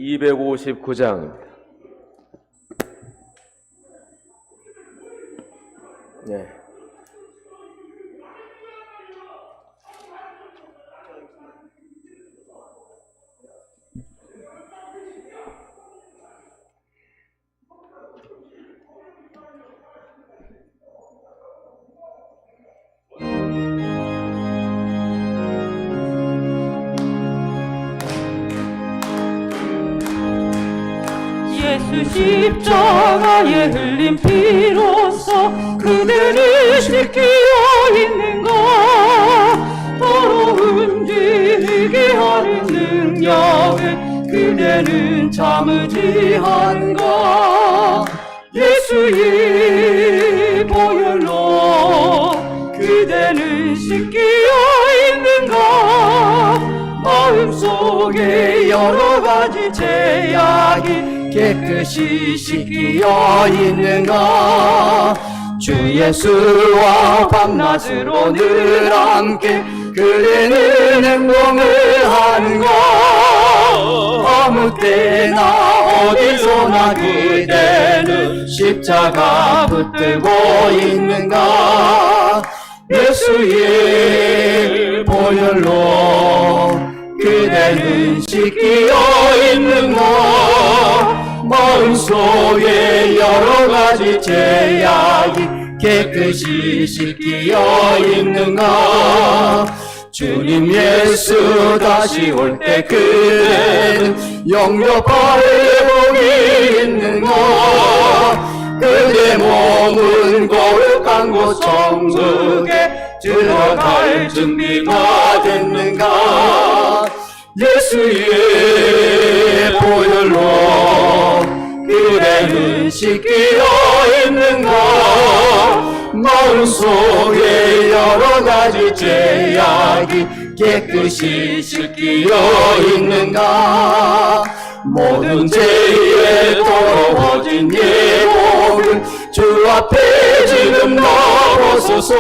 259장입니다. 네. 예수 십자가에 흘린 피로써 그대를 지키어 있는가. 더러운 죄게 하는 능력을 그대는 참으지 않은가. 예수의 보혈로 그대는 씻기어 있는가. 마음속에 여러 가지 죄악이 깨끗이 씻기어 있는가. 주 예수와 밤낮으로 늘 함께 그대는 행동을 하는가. 아무 때나 어디서나 그대는 십자가 붙들고 있는가. 예수의 보혈로 그대는 씻기어 있는가. 마음속에 여러 가지 죄악이 깨끗이 씻기어 있는가. 주님 예수 다시 올 때 그대는 영접할 복이 있는가. 그대 몸은 거룩한 곳 천국에 들어갈 준비가 됐는가. 예수의 보혈로 그대는 씻기어 있는가. 마음속에 여러 가지 죄악이 깨끗이 씻기어 있는가. 모든 죄에 더러워진 예복을 주 앞에 지금 넣어소서.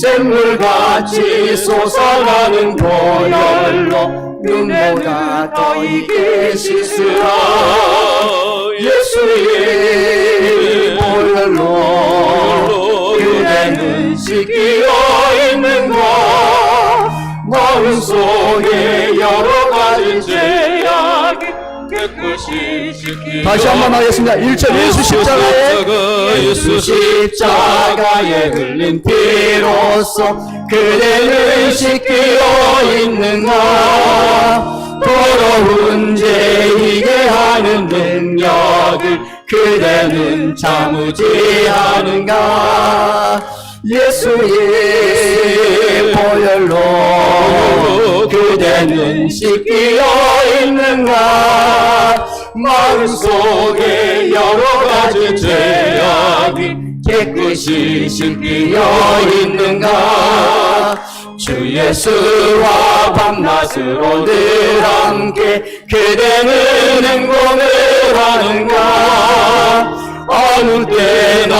샘물같이 솟아나는 보혈로 눈보다 더 익게 씻으라. 예수의 보혈로 그대는 씻기어 있는가. 마음속에 여러 가지 죄악이 깨끗이 씻기어. 다시 한번 하겠습니다. 1절 예수 십자가에 흘린 피로써 그대는 씻기어 있는가. 더러운 죄이게 하는 능력을 그대는 참으지 않은가. 예수의 보혈로 그대는 씻기어 있는가. 마음속에 여러 가지 죄악이 깨끗이 씻기어 있는가. 주 예수와 밤낮으로 늘 함께 그대는 행동을 하는가. 어느 때나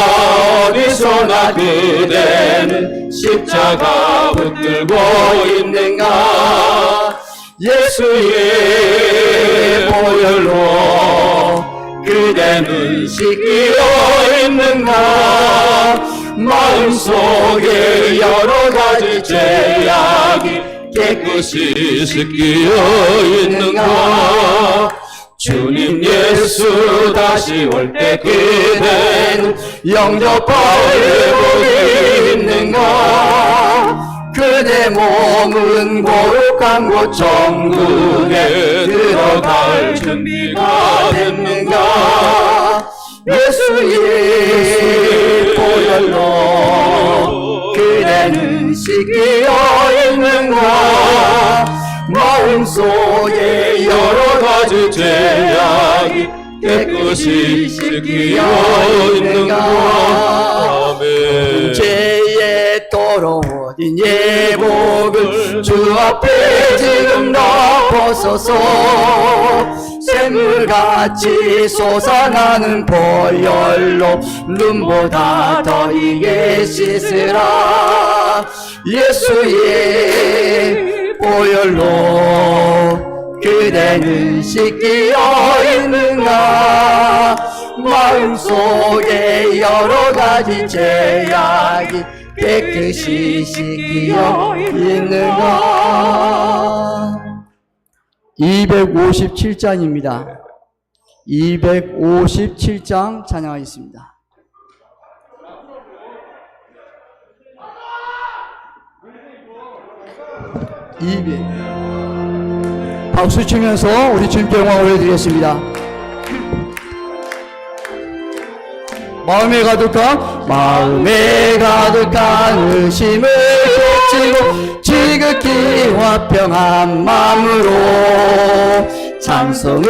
어디서나 그대는 십자가 붙들고 있는가. 예수의 보혈로 그대는 씻기어 있는가. 마음속에 여러 가지 죄악이 깨끗이 씻기어 있는가. 주님 예수 다시 올 때 그대는 영접할 복이 있는가. 그대 몸은 거룩한 곳 천국에 들어갈 준비가 됐는가. 예수의 보혈로 그대는 씻기어 있는가. 마음속에 여러 가지 죄악이 깨끗이 씻기어 있는가. 아멘. 죄에 더러워진 예복을 주 앞에 지금 덮어서서 샘물같이 솟아나는 보혈로 눈보다 더 익게 씻으라. 예수의 보혈로 그대는 씻기어 있는가 마음속에 여러 가지 죄악이 깨끗이 씻기어 있는가 257장입니다. 257장 찬양하겠습니다. 박수 치면서 우리 주님께 영광을 올려드리겠습니다. 마음에 가득한 의심을 쫓치고 지극히 화평한 마음으로 찬송을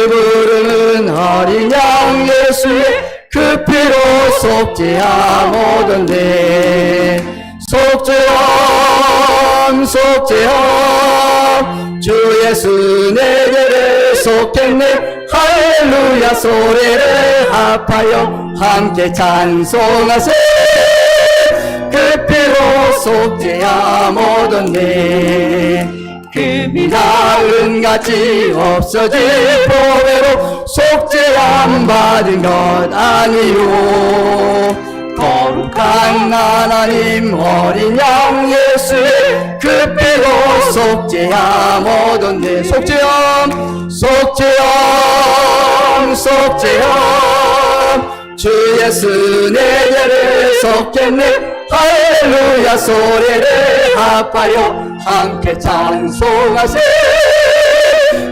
부르는 어린 양 예수의 그 피로 속죄함 얻었네. 속죄함 주 예수 내 죄를 속했네. 할렐루야 소리를 합하여 함께 찬송하세. 그 피로 속죄함 얻었네. 금이나 은같이 없어질 보배로 속죄함 받은 것 아니요. 거룩한 하나님 어린 양 예수의 그 피로 속죄함 얻었네. 속죄함 주 예수 내 죄를 속했네. 할렐루야 소리를 합하여 함께 찬송하세.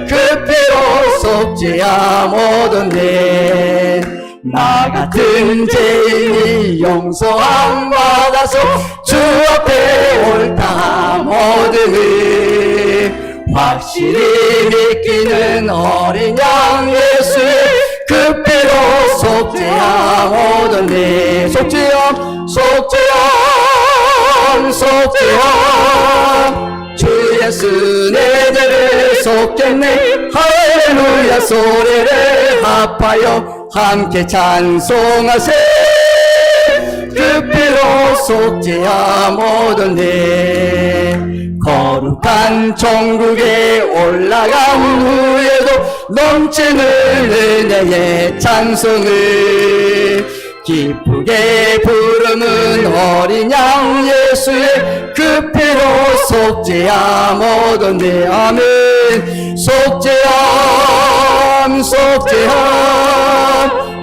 그 피로 속죄함 얻었네. 나 같은 죄인이 용서함 받아서 주 앞에 옳다함 얻으니 확실히 믿기는 어린 양 예수의 그 피로 속죄함 얻었네. 속죄함 주 예수 내 죄를 속했네. 할렐루야 소리를 합하여 함께 찬송하세. 그 피로 속죄함 얻었네. 거룩한 천국에 올라간 후에도 넘치는 은혜의 찬송을 기쁘게 부르는 어린 양 예수의 그 피로 속죄함 얻었네. 아멘. 속죄함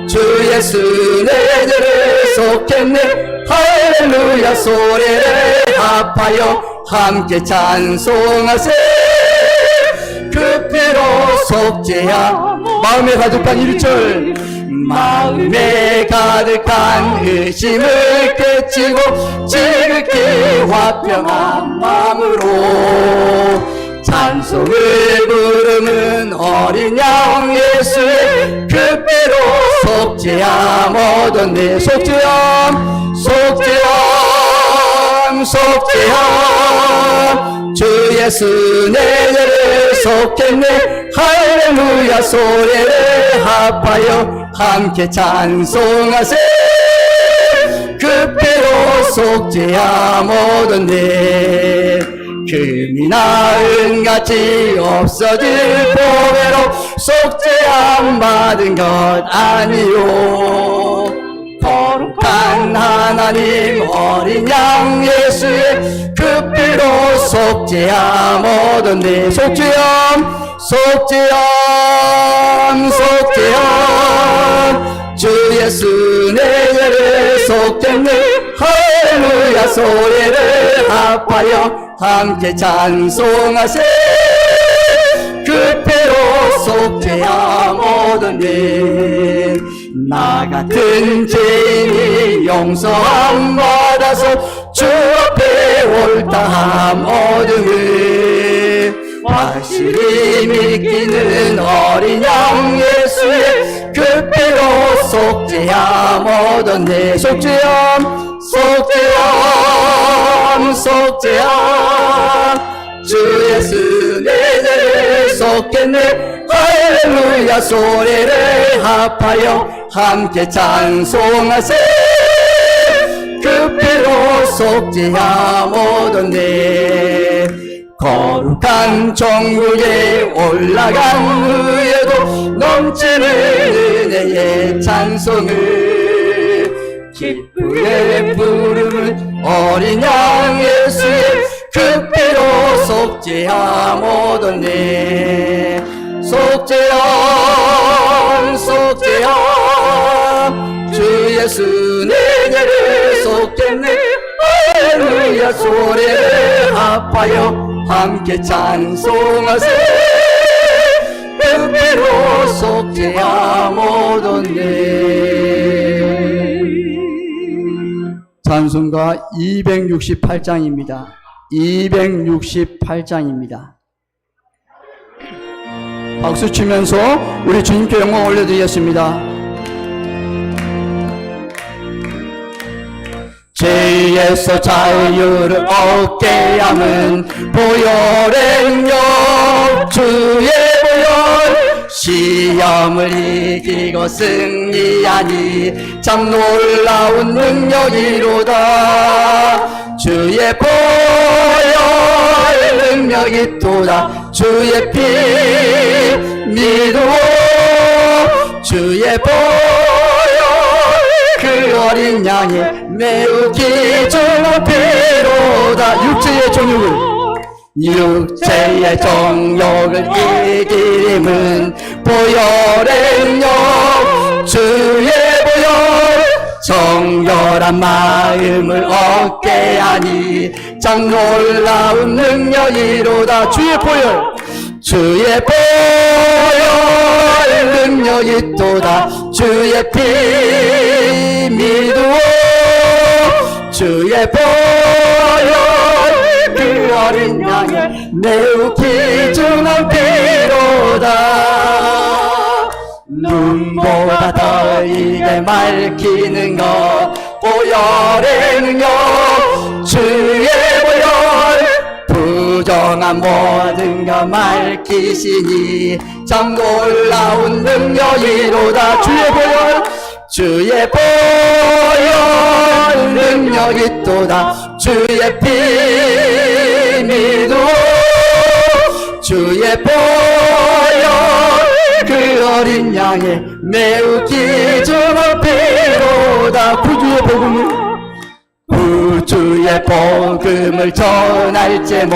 주 예수 내 죄를 속했네. 할렐루야 소리를 합하여 함께 찬송하세. 그 피로 속죄함. 마음에 가득한 1절 마음에 가득한 의심을 깨치고 지극히 화평한 마음으로 찬송을 부르는 어린 양 예수의 그 피로 속죄함 얻었네. 속죄함 주 예수 내 죄를 속했네. 할렐루야 소리를 합하여 함께 찬송하세. 그 피로 속죄함 얻었네. 금이나 은같이 없어질 보배로 속죄함 받은 것 아니요. 거룩한 하나님 어린 양 예수의 그 피로 속죄함 얻었네. 속죄함 주 예수 내 죄를 속했네. 할렐루야 소리를 합하여 함께 찬송하세. 그 피로 속죄함 얻었네. 나 같은 죄인이 용서함 받아서 주 앞에 옳다함 얻으니 확실히 믿기는 어린 양 예수의 그 피로 속죄함 얻었네. 속죄함 주 예수 내 죄를 속했네. 할렐루야 소리를 합하여 함께 찬송하세. 그 피로 속죄함 얻었네. 거룩한 정국에 올라간 후에도 넘치는 은혜의 찬송을 기쁘게 부르는 어린 양 예수의 그 피로 속죄함 얻었네. 속죄함 속죄함 주 예수 내게를 속겠네. 할렐루야 소리를 합하여 함께 찬송하세. 그 피로 속죄함 얻었네. 찬송가 268장입니다. 268장입니다. 박수 치면서 우리 주님께 영광 올려드리겠습니다. 죄에서 자유를 얻게 함은 보혈의 능력 주의 보혈 시험을 이기고 승리하니 참 놀라운 능력이로다. 주의 보혈 능력이 또다. 주의 피 믿어 주의 보혈 그 어린 양의 매우 귀중한 피로다. 육체의 정욕을 이기림은 보혈의 능력 주의 보혈 정결한 마음을 얻게 하니 참 놀라운 능력이로다. 주의 보혈 능력이 또다. 주의 피 믿어 주의 보혈 그 어린 양의 매우 귀중한 피로다. 눈보다 더 이게 맑히는 것 보혈의 능력 주의 보혈 부정한 모든 것 맑히시니 참 놀라운 능력이로다. 주의 보혈 능력이 또다. 주의 피 믿어 주의 보혈 그 어린 양의 매우 귀중한 피로다. 구주의 복음을 전할 제목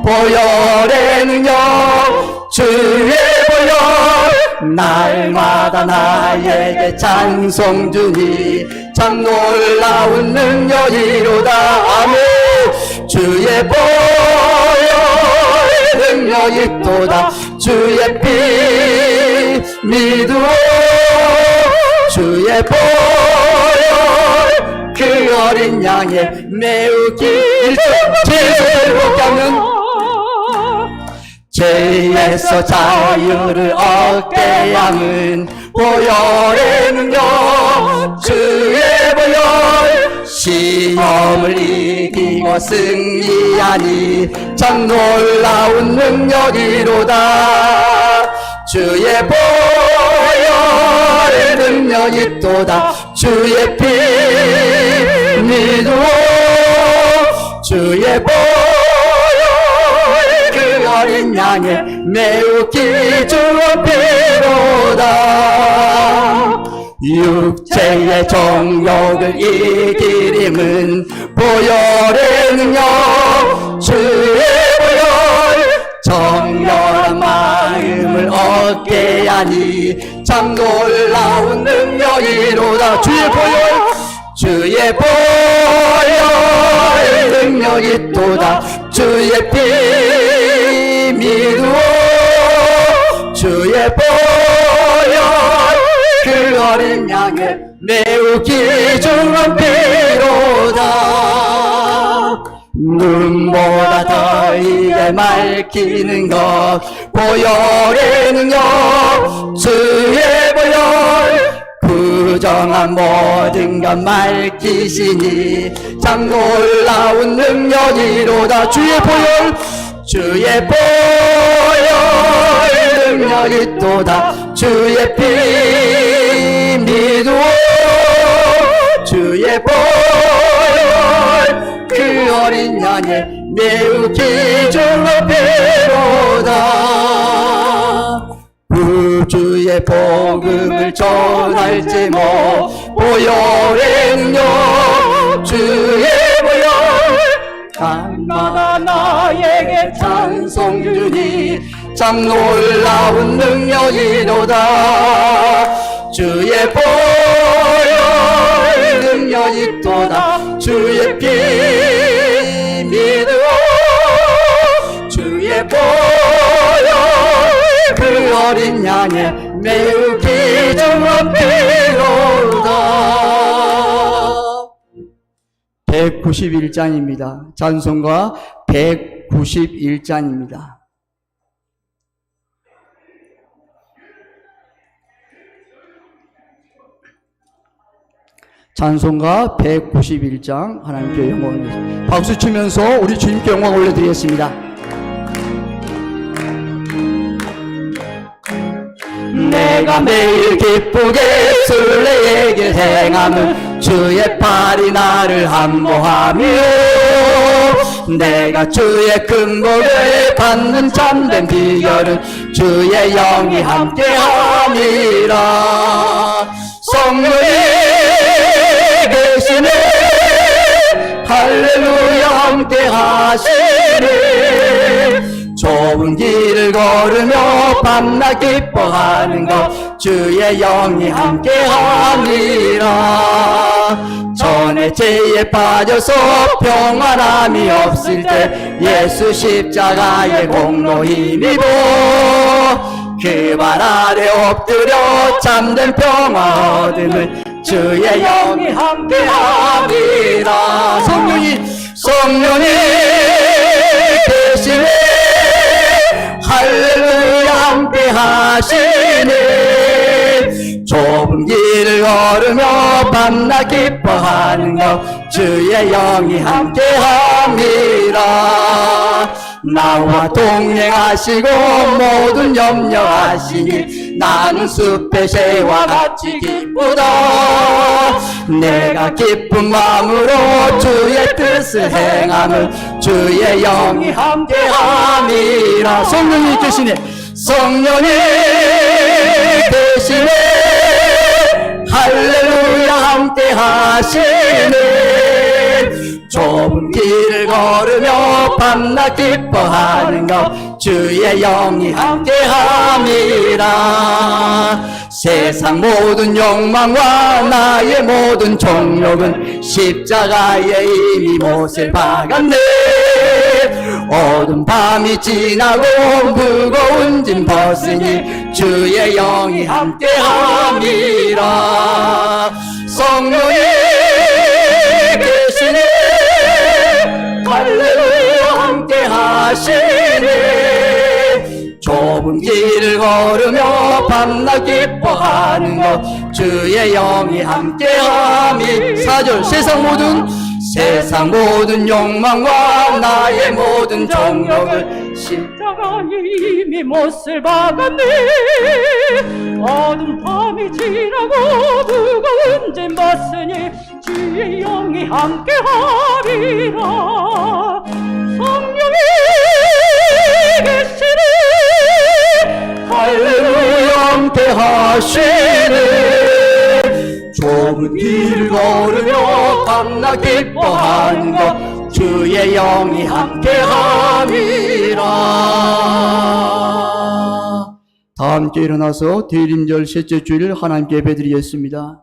보혈의 능력 주의 보혈 날마다 나에게 찬송 주니 참 놀라운 능력이로다. 아멘. 주의 보혈 능력이 또다. 주의 피 믿어 주의 보혈 그 어린 양의 매우 길쭉하면 죄에서 자유를 얻게 함은 보혈의 능력 주의 보혈 시험을 이기고 승리하니 참 놀라운 능력이로다. 주의 보혈 능력이 또다. 주의 피 믿어 주의 보혈 그 어린 양의 매우 귀중한 피로다. 육체의 정욕을 이기림은 보혈의 능력 주의 보혈 정결한 마음을 얻게 하니 참 놀라운 능력이로다. 주의 보혈 능력이 또다. 주의 피 믿어 주의 보혈 그 어린 양의 매우 귀중한 피로다. 눈보다 더 이게 맑히는 것 보혈의 능력 주의 보혈 부정한 모든 것 맑히시니 참 놀라운 능력이로다. 주의 보혈 능력이 또다. 주의 피 믿어 주의 보혈 그 그 어린 양의 매우 귀중한 피로다. 구주의 복음을 전할 제목 보혈의 능력 주의 보혈 날마다 나에게 찬송 주니 참 놀라운 능력이로다. 주의 보혈 능력이 또다. 주의 피 믿으오. 주의 보혈 그 어린 양의 매우 귀중한 피로다. 191장입니다. 찬송가 191장입니다. 찬송가 191장 하나님께 영광을 위해서 박수 치면서 우리 주님께 영광 올려드리겠습니다. 내가 매일 기쁘게 순례에게 행함은 주의 팔이 나를 함모하며 내가 주의 큰 복을 받는 참된 비결은 주의 영이 함께함이라. 성령이 계시네 할렐루야 함께하시네. 좁은 길을 걸으며 밤낮 기뻐하는 것 주의 영이 함께함이라. 전에 죄에 빠져서 평안함이 없을 때 예수 십자가의 공로 힘입어 그 발 아래 엎드려 참된 평화 얻음을 주의 영이 함께함이라. 성령이 계시네 할렐루야 함께하시네. 좁은 길을 걸으며 밤낮 기뻐하는 것 주의 영이 함께함이라. 나와 동행하시고 모든 염려하시니 나는 숲의 새와 같이 기쁘다. 내가 기쁜 마음으로 주의 뜻을 행함을 주의 영이 함께함이라. 성령이 계시네 할렐루야 함께하시네. 좁은 길을 걸으며 밤낮 기뻐하는 것 주의 영이 함께함이라. 세상 모든 욕망과 나의 모든 정욕은 십자가에 이미 못을 박았네. 어두운 밤이 지나고 무거운 짐 벗으니 주의 영이 함께함이라. 성령이 계시네 할렐루야 함께하시네. 좁은 길을 걸으며 밤낮 기뻐하는 것 주의 영이 함께함이. 4절 세상 모든 욕망과 나의 모든 정욕을 십자가 이미 못을 박았네. 어두운 밤이 지나고 무거운 짐 벗으니 주의 영이 함께하리라. 성령이 계시네 할렐루야 함께하시네. 좁은 길을 걸으며 밤낮 기뻐하는 것 주의 영이 함께함이라. 다 함께 일어나서 대림절 셋째 주일 하나님께 예배드리겠습니다.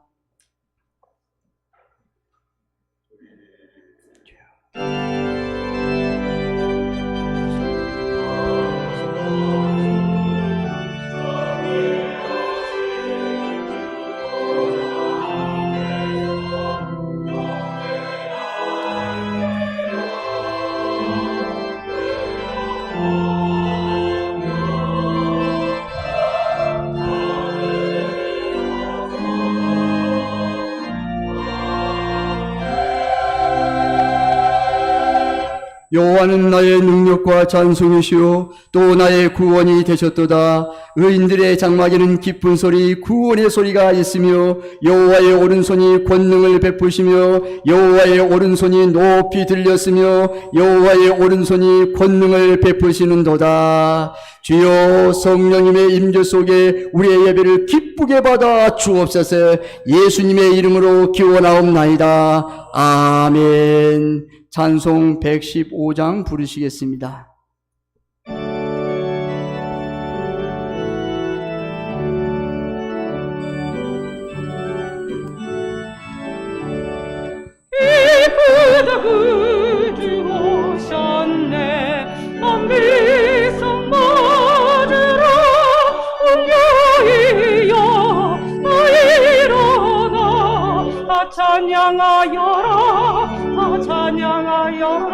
여호와는 나의 능력과 찬송이시오 또 나의 구원이 되셨도다. 의인들의 장막에는 기쁜 소리, 구원의 소리가 있으며 여호와의 오른손이 권능을 베푸시며 여호와의 오른손이 높이 들렸으며 여호와의 오른손이 권능을 베푸시는도다. 주여, 성령님의 임재 속에 우리의 예배를 기쁘게 받아 주옵소서. 예수님의 이름으로 기원하옵나이다. 아멘. 찬송 115장 부르시겠습니다. 이쁘다 구주 오셨네. 남미성 맞으러 웅녀이여 일어나. 다 찬양하여라, 다 찬양하여라,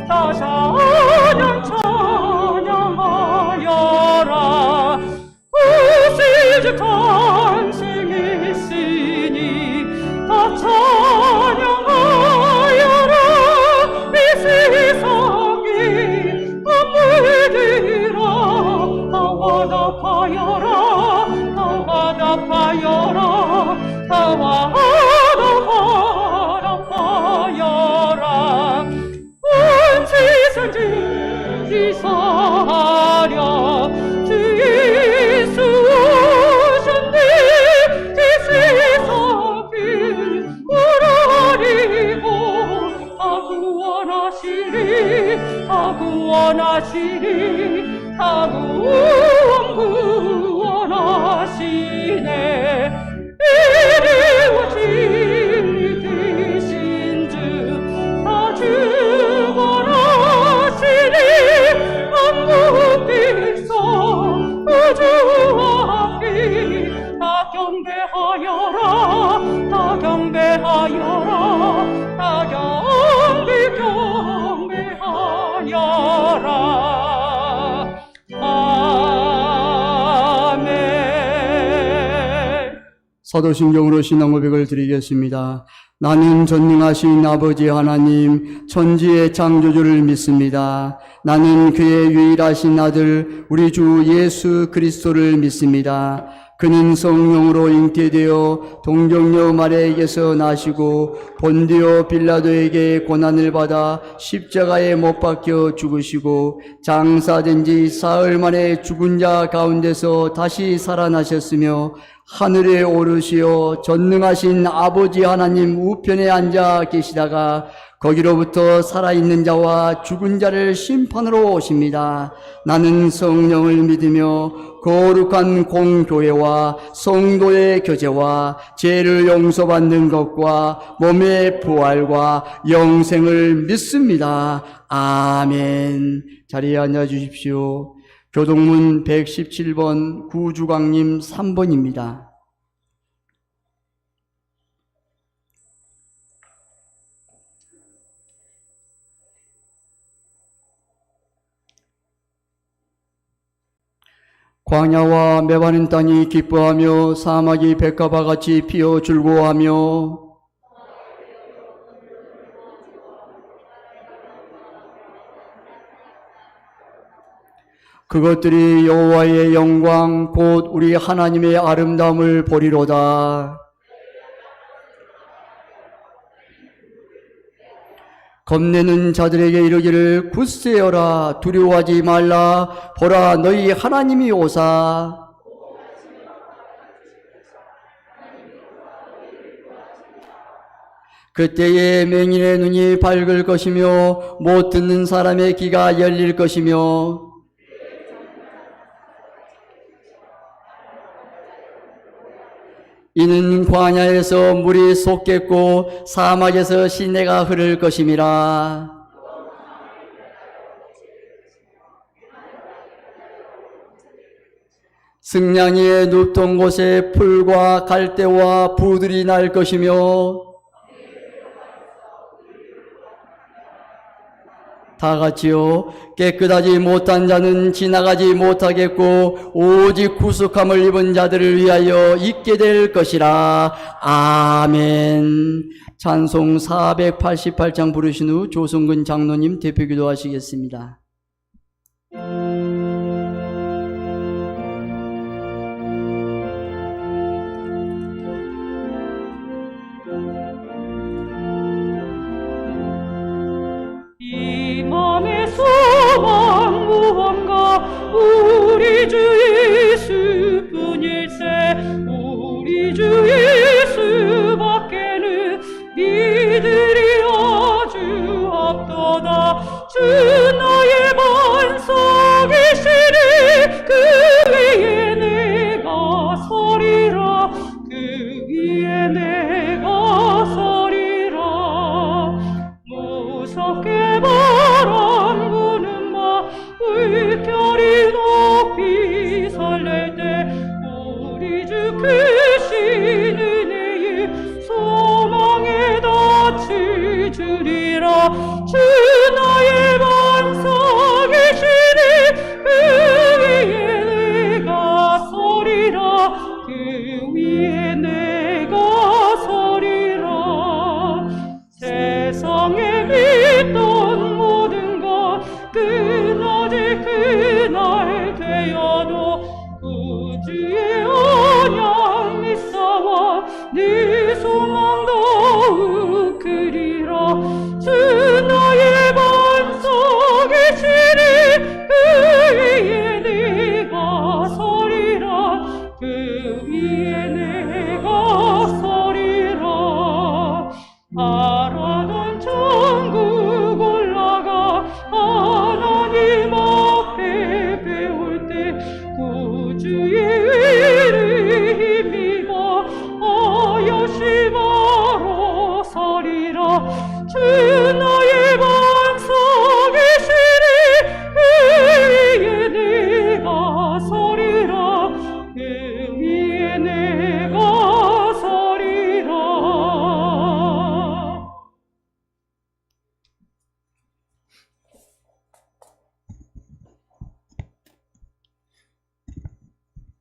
다 찬양하여라. 구세주 탄생했으니 다 찬양하여라. 이 세상에 만물들아 다 화답하여라, 다 화답하여라, 다 화답하여라. 온 세상 지사하랴. 주 예수 오셨네. 이 세상을 우러리고 다 구원하시리, 다 구원하시리, 다 구원하시네. 이리와 진리 되신 주 다 죽어나시리. 만국 백성 우주 앞에 다 경배하여라, 다 경배하여라, 다 경배하여라. 아멘. 사도신경으로 신앙 고백을 드리겠습니다. 나는 전능하신 아버지 하나님 천지의 창조주를 믿습니다. 나는 그의 유일하신 아들 우리 주 예수 그리스도를 믿습니다. 그는 성령으로 잉태되어 동정녀 마리아에게서 나시고 본디오 빌라도에게 고난을 받아 십자가에 못 박혀 죽으시고 장사된 지 사흘 만에 죽은 자 가운데서 다시 살아나셨으며 하늘에 오르시어 전능하신 아버지 하나님 우편에 앉아 계시다가 거기로부터 살아있는 자와 죽은 자를 심판으로 오십니다. 나는 성령을 믿으며 거룩한 공교회와 성도의 교제와 죄를 용서받는 것과 몸의 부활과 영생을 믿습니다. 아멘. 자리에 앉아 주십시오. 교동문 117번 구주광님 3번입니다. 광야와 메마른 땅이 기뻐하며 사막이 백합화 같이 피어 즐거워하며 그것들이 여호와의 영광 곧 우리 하나님의 아름다움을 보리로다. 겁내는 자들에게 이르기를 굳세어라 두려워하지 말라 보라 너희 하나님이 오사. 그때에 맹인의 눈이 밝을 것이며 못 듣는 사람의 귀가 열릴 것이며 이는 광야에서 물이 솟겠고 사막에서 시내가 흐를 것임이라. 승냥이의 눕던 곳에 풀과 갈대와 부들이 날 것이며 다 같이요. 깨끗하지 못한 자는 지나가지 못하겠고 오직 구속함을 입은 자들을 위하여 있게 될 것이라. 아멘. 찬송 488장 부르신 후 조성근 장로님 대표기도 하시겠습니다. 그 신은 이 소망에 닿지 주리라. 주 나의 반석이시니 그 위에 내가 서리라. 그 위에 내가 서리라. 세상에 믿던 모든 것 끝나지 그날 되어도 구주의 언약 믿사와 네 소망 더욱 크리라. 주 나의 반석이시니 그 위에 내가 서리라. 그 위에 내가 서리라. 바라던 천국 올라가 하나님 앞에 배울 때 구주의 의를 힘입어 하여시 바로 서리라. 주 나의 반석이시니 그 위에 내가 서리라. 그 위에 내가 서리라.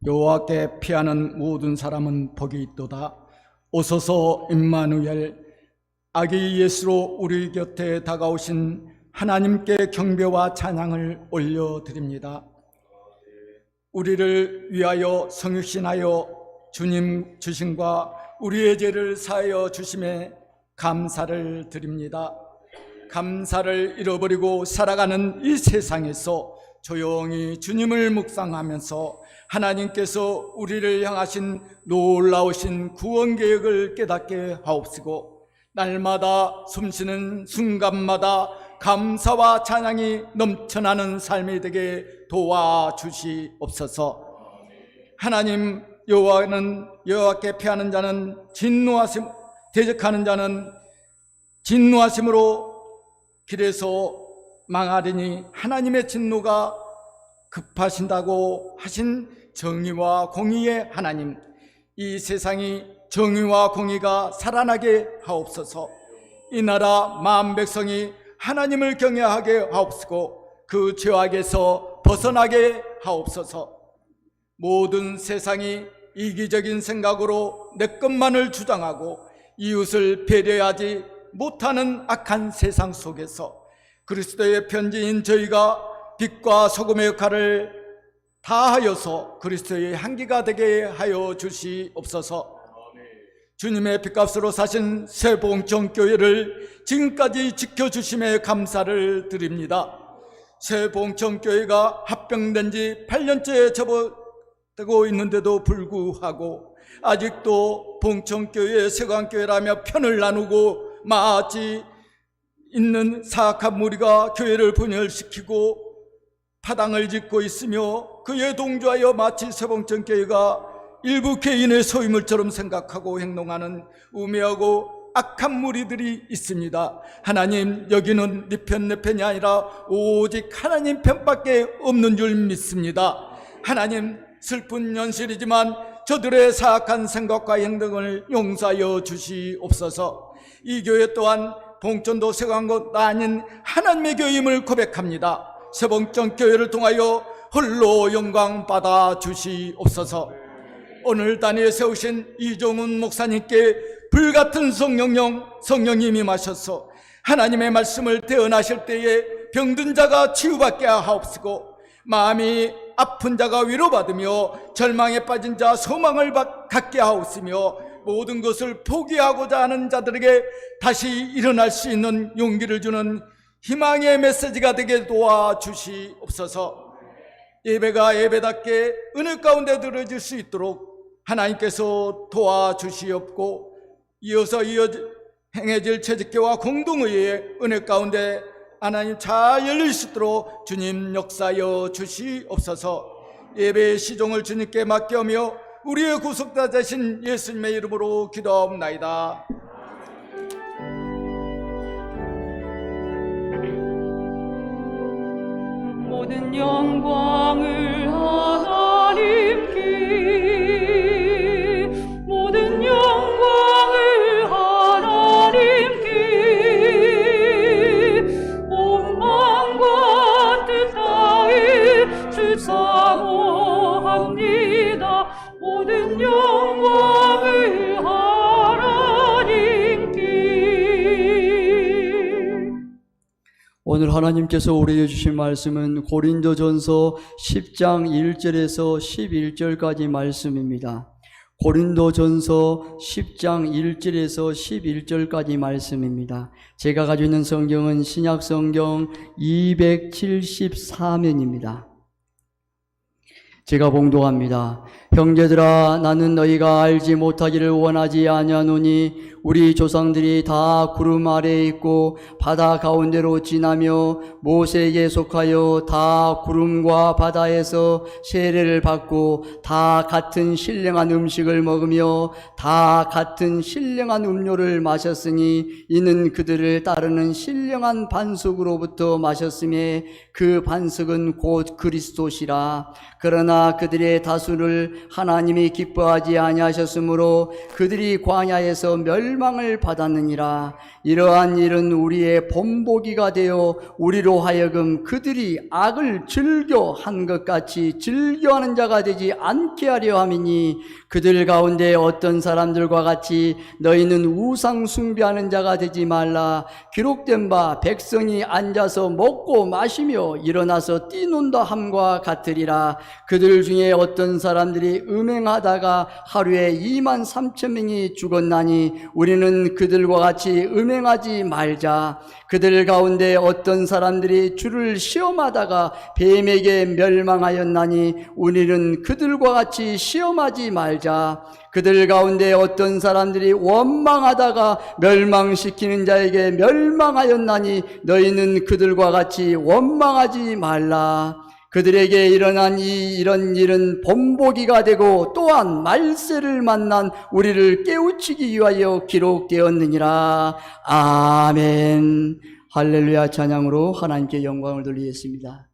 여호와께 피하는 모든 사람은 복이 있도다. 오소서 임마누엘, 아기 예수로 우리 곁에 다가오신 하나님께 경배와 찬양을 올려드립니다. 우리를 위하여 성육신하여 주님 주심과 우리의 죄를 사하여 주심에 감사를 드립니다. 감사를 잃어버리고 살아가는 이 세상에서 조용히 주님을 묵상하면서 하나님께서 우리를 향하신 놀라우신 구원 계획을 깨닫게 하옵시고, 날마다 숨쉬는 순간마다 감사와 찬양이 넘쳐나는 삶이 되게 도와주시옵소서. 하나님, 여호와께 피하는 자는 진노하심, 대적하는 자는 진노하심으로 길에서 망하리니 하나님의 진노가 급하신다고 하신 정의와 공의의 하나님, 이 세상이 정의와 공의가 살아나게 하옵소서. 이 나라 만 백성이 하나님을 경외하게 하옵시고 그 죄악에서 벗어나게 하옵소서. 모든 세상이 이기적인 생각으로 내 것만을 주장하고 이웃을 배려하지 못하는 악한 세상 속에서 그리스도의 편지인 저희가 빛과 소금의 역할을 다하여서 그리스도의 향기가 되게 하여 주시옵소서. 주님의 빛값으로 사신 새봉청교회를 지금까지 지켜주심에 감사를 드립니다. 새봉청교회가 합병된 지 8년째 접어들고 있는데도 불구하고 아직도 봉청교회, 세광교회라며 편을 나누고 마치 있는 사악한 무리가 교회를 분열시키고 파당을 짓고 있으며, 그에 동조하여 마치 새봉청교회가 일부 개인의 소유물처럼 생각하고 행동하는 우매하고 악한 무리들이 있습니다. 하나님, 여기는 네 편 내 편이 아니라 오직 하나님 편밖에 없는 줄 믿습니다. 하나님, 슬픈 현실이지만 저들의 사악한 생각과 행동을 용서하여 주시옵소서. 이 교회 또한 봉천도 세광도 아닌 하나님의 교회임을 고백합니다. 새봉청교회를 통하여 홀로 영광 받아 주시옵소서. 오늘 단위에 세우신 이종훈 목사님께 불같은 성령님이 임하셔서 하나님의 말씀을 대언하실 때에 병든 자가 치유받게 하옵시고, 마음이 아픈 자가 위로받으며 절망에 빠진 자 소망을 갖게 하옵시며, 모든 것을 포기하고자 하는 자들에게 다시 일어날 수 있는 용기를 주는 희망의 메시지가 되게 도와주시옵소서. 예배가 예배답게 은혜 가운데 드려질 수 있도록 하나님께서 도와주시옵고, 이어서 행해질 채직교와 공동의의 은혜 가운데 하나님 잘 열릴 수 있도록 주님 역사여 주시옵소서. 예배의 시종을 주님께 맡겨며 우리의 구속자 되신 예수님의 이름으로 기도하옵나이다. 모든 영광을 하나님께 모든 영광을 하나님께. 오늘 하나님께서 우리에게 주신 말씀은 고린도전서 10장 1절에서 11절까지 말씀입니다. 고린도전서 10장 1절에서 11절까지 말씀입니다. 제가 가지고 있는 성경은 신약성경 274면입니다. 제가 봉독합니다. 형제들아, 나는 너희가 알지 못하기를 원하지 아니하노니 우리 조상들이 다 구름 아래에 있고 바다 가운데로 지나며 모세에게 속하여 다 구름과 바다에서 세례를 받고 다 같은 신령한 음식을 먹으며 다 같은 신령한 음료를 마셨으니 이는 그들을 따르는 신령한 반석으로부터 마셨음에 그 반석은 곧 그리스도시라. 그러나 그들의 다수를 하나님이 기뻐하지 아니하셨으므로 그들이 광야에서 멸망을 받았느니라. 이러한 일은 우리의 본보기가 되어 우리로 하여금 그들이 악을 즐겨 한 것 같이 즐겨하는 자가 되지 않게 하려 함이니, 그들 가운데 어떤 사람들과 같이 너희는 우상 숭배하는 자가 되지 말라. 기록된 바 백성이 앉아서 먹고 마시며 일어나서 뛰논다 함과 같으리라. 그들 중에 어떤 사람들이 음행하다가 하루에 23,000명이 죽었나니 우리는 그들과 같이 음행하지 말자. 그들 가운데 어떤 사람들이 주를 시험하다가 뱀에게 멸망하였나니 우리는 그들과 같이 시험하지 말자. 그들 가운데 어떤 사람들이 원망하다가 멸망시키는 자에게 멸망하였나니 너희는 그들과 같이 원망하지 말라. 그들에게 일어난 이런 일은 본보기가 되고 또한 말세를 만난 우리를 깨우치기 위하여 기록되었느니라. 아멘. 할렐루야. 찬양으로 하나님께 영광을 돌리겠습니다.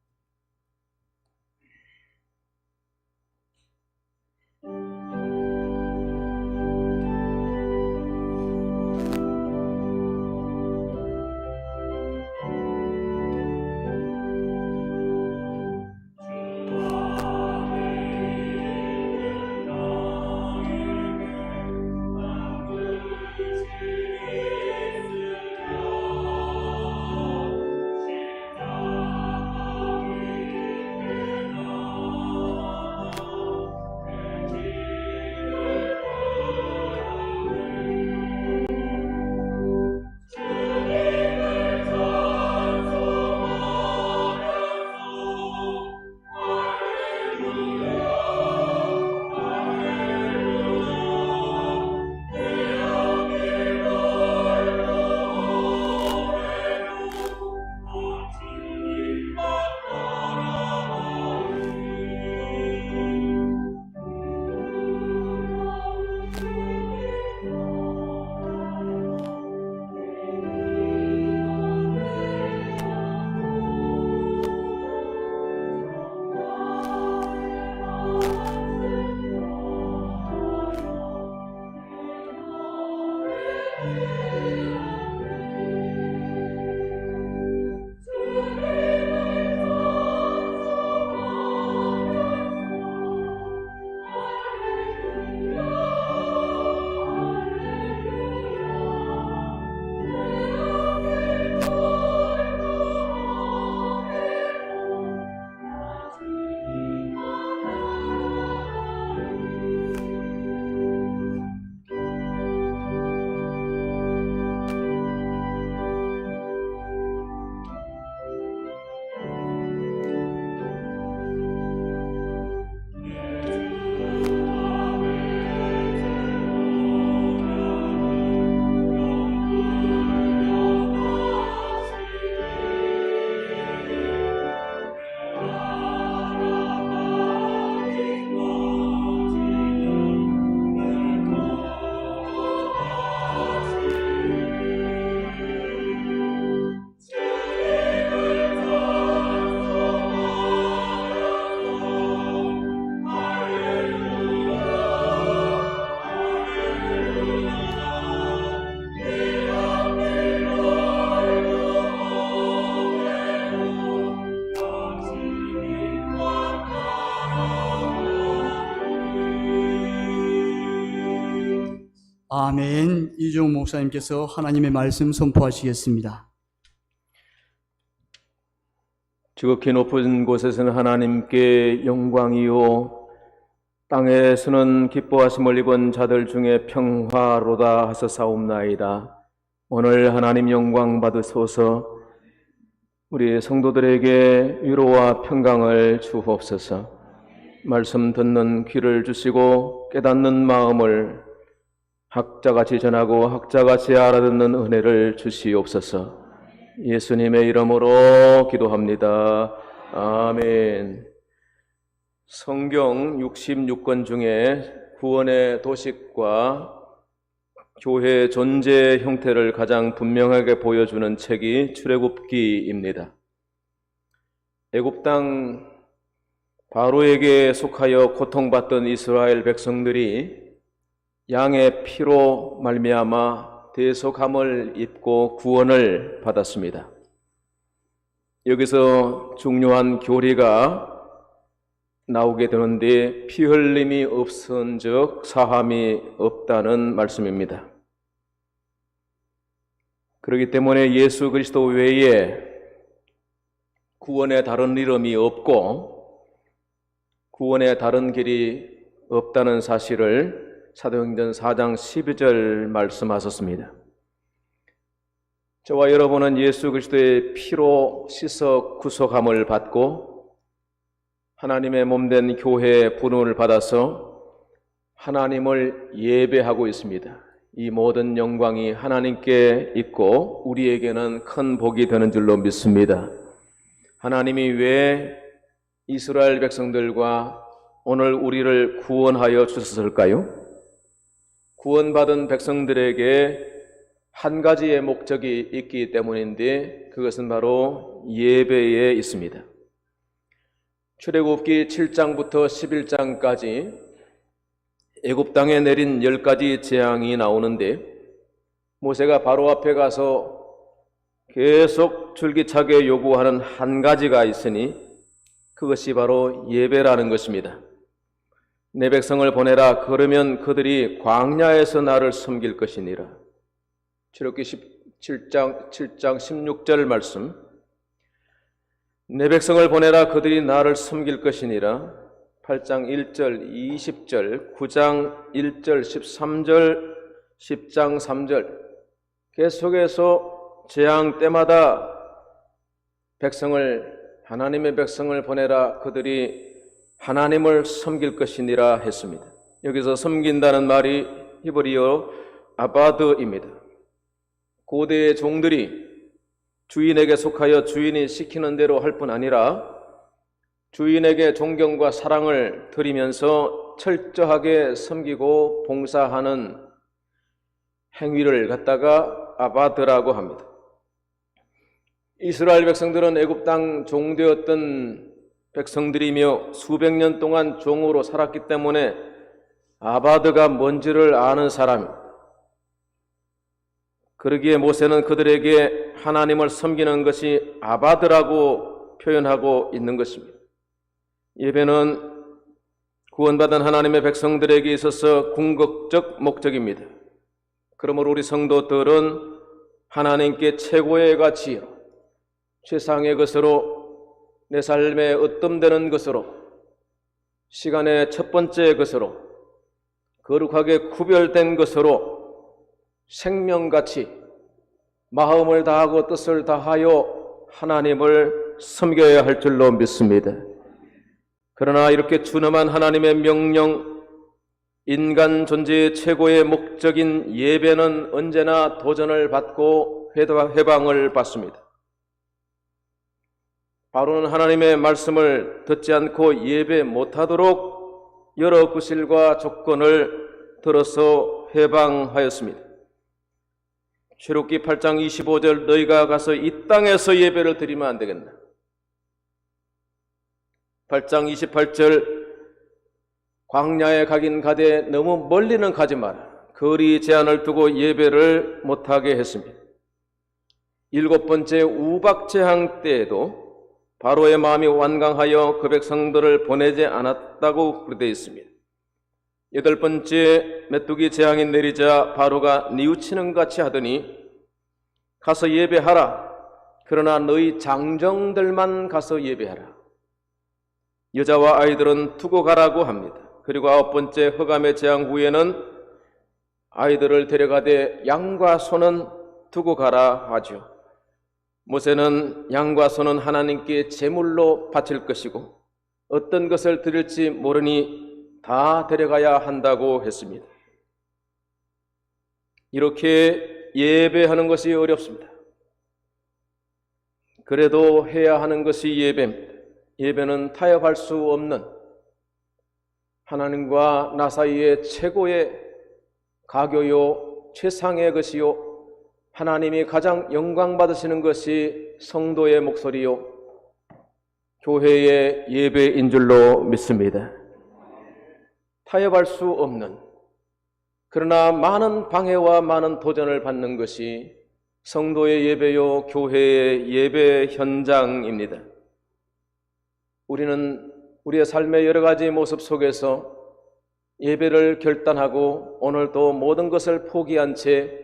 아멘. 이종 목사님께서 하나님의 말씀 선포하시겠습니다. 지극히 높은 곳에서는 하나님께 영광이요 땅에서는 기뻐하심을 입은 자들 중에 평화로다 하셨사옵나이다. 오늘 하나님 영광 받으소서. 우리 성도들에게 위로와 평강을 주옵소서. 말씀 듣는 귀를 주시고 깨닫는 마음을 학자같이 전하고 학자같이 알아듣는 은혜를 주시옵소서. 예수님의 이름으로 기도합니다. 아멘. 성경 66권 중에 구원의 도식과 교회 존재 형태를 가장 분명하게 보여주는 책이 출애굽기입니다. 애굽 땅 바로에게 속하여 고통받던 이스라엘 백성들이 양의 피로 말미암아 대속함을 입고 구원을 받았습니다. 여기서 중요한 교리가 나오게 되는데 피 흘림이 없은즉 사함이 없다는 말씀입니다. 그렇기 때문에 예수 그리스도 외에 구원의 다른 이름이 없고 구원의 다른 길이 없다는 사실을 사도행전 4장 12절 말씀하셨습니다. 저와 여러분은 예수 그리스도의 피로 씻어 구속함을 받고 하나님의 몸된 교회의 부름을 받아서 하나님을 예배하고 있습니다. 이 모든 영광이 하나님께 있고 우리에게는 큰 복이 되는 줄로 믿습니다. 하나님이 왜 이스라엘 백성들과 오늘 우리를 구원하여 주셨을까요? 구원받은 백성들에게 한 가지의 목적이 있기 때문인데 그것은 바로 예배에 있습니다. 출애굽기 7장부터 11장까지 애굽 땅에 내린 10가지 재앙이 나오는데 모세가 바로 앞에 가서 계속 줄기차게 요구하는 한 가지가 있으니 그것이 바로 예배라는 것입니다. 내 백성을 보내라. 그러면 그들이 광야에서 나를 섬길 것이니라. 출애굽기 7장 16절 말씀. 내 백성을 보내라. 그들이 나를 섬길 것이니라. 8장 1절 20절 9장 1절 13절 10장 3절 계속해서 재앙 때마다 하나님의 백성을 보내라. 그들이 하나님을 섬길 것이니라 했습니다. 여기서 섬긴다는 말이 히브리어 아바드입니다. 고대의 종들이 주인에게 속하여 주인이 시키는 대로 할 뿐 아니라 주인에게 존경과 사랑을 드리면서 철저하게 섬기고 봉사하는 행위를 갖다가 아바드라고 합니다. 이스라엘 백성들은 애굽 땅 종되었던 백성들이며 수백 년 동안 종으로 살았기 때문에 아바드가 뭔지를 아는 사람입니다. 그러기에 모세는 그들에게 하나님을 섬기는 것이 아바드라고 표현하고 있는 것입니다. 예배는 구원받은 하나님의 백성들에게 있어서 궁극적 목적입니다. 그러므로 우리 성도들은 하나님께 최고의 가치요, 최상의 것으로, 내 삶에 으뜸되는 것으로, 시간의 첫 번째 것으로, 거룩하게 구별된 것으로 생명같이 마음을 다하고 뜻을 다하여 하나님을 섬겨야 할 줄로 믿습니다. 그러나 이렇게 준엄한 하나님의 명령, 인간 존재의 최고의 목적인 예배는 언제나 도전을 받고 해방을 받습니다. 바로는 하나님의 말씀을 듣지 않고 예배 못하도록 여러 구실과 조건을 들어서 해방하였습니다. 출애굽기 8장 25절 너희가 가서 이 땅에서 예배를 드리면 안 되겠나? 8장 28절 광야에 가긴 가되 너무 멀리는 가지 마라. 거리 제한을 두고 예배를 못하게 했습니다. 7번째 우박 재앙 때에도 바로의 마음이 완강하여 그 백성들을 보내지 않았다고 그렇게 되어 있습니다. 8번째 메뚜기 재앙이 내리자 바로가 뉘우치는 같이 하더니 가서 예배하라. 그러나 너희 장정들만 가서 예배하라. 여자와 아이들은 두고 가라고 합니다. 그리고 9번째 흑암의 재앙 후에는 아이들을 데려가되 양과 소는 두고 가라 하죠. 모세는 양과 소는 하나님께 제물로 바칠 것이고 어떤 것을 드릴지 모르니 다 데려가야 한다고 했습니다. 이렇게 예배하는 것이 어렵습니다. 그래도 해야 하는 것이 예배입니다. 예배는 타협할 수 없는 하나님과 나 사이의 최고의 가교요, 최상의 것이요, 하나님이 가장 영광 받으시는 것이 성도의 목소리요, 교회의 예배인 줄로 믿습니다. 타협할 수 없는, 그러나 많은 방해와 많은 도전을 받는 것이 성도의 예배요, 교회의 예배 현장입니다. 우리는 우리의 삶의 여러 가지 모습 속에서 예배를 결단하고 오늘도 모든 것을 포기한 채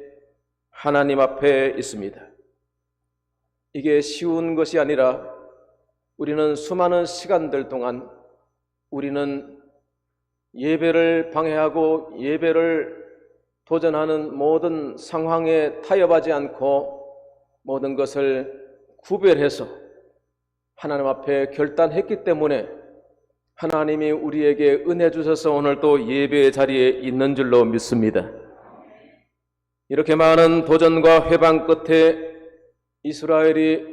하나님 앞에 있습니다. 이게 쉬운 것이 아니라 우리는 수많은 시간들 동안 우리는 예배를 방해하고 예배를 도전하는 모든 상황에 타협하지 않고 모든 것을 구별해서 하나님 앞에 결단했기 때문에 하나님이 우리에게 은혜 주셔서 오늘도 예배의 자리에 있는 줄로 믿습니다. 이렇게 많은 도전과 회방 끝에 이스라엘이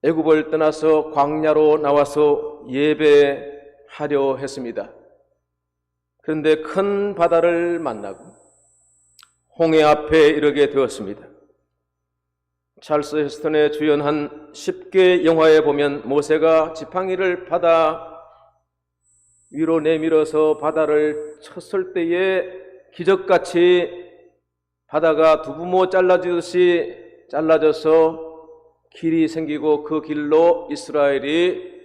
애굽을 떠나서 광야로 나와서 예배하려 했습니다. 그런데 큰 바다를 만나고 홍해 앞에 이르게 되었습니다. 찰스 헤스턴의 주연한 10개 영화에 보면 모세가 지팡이를 바다 위로 내밀어서 바다를 쳤을 때에 기적같이 바다가 두부모 잘라지듯이 잘라져서 길이 생기고 그 길로 이스라엘이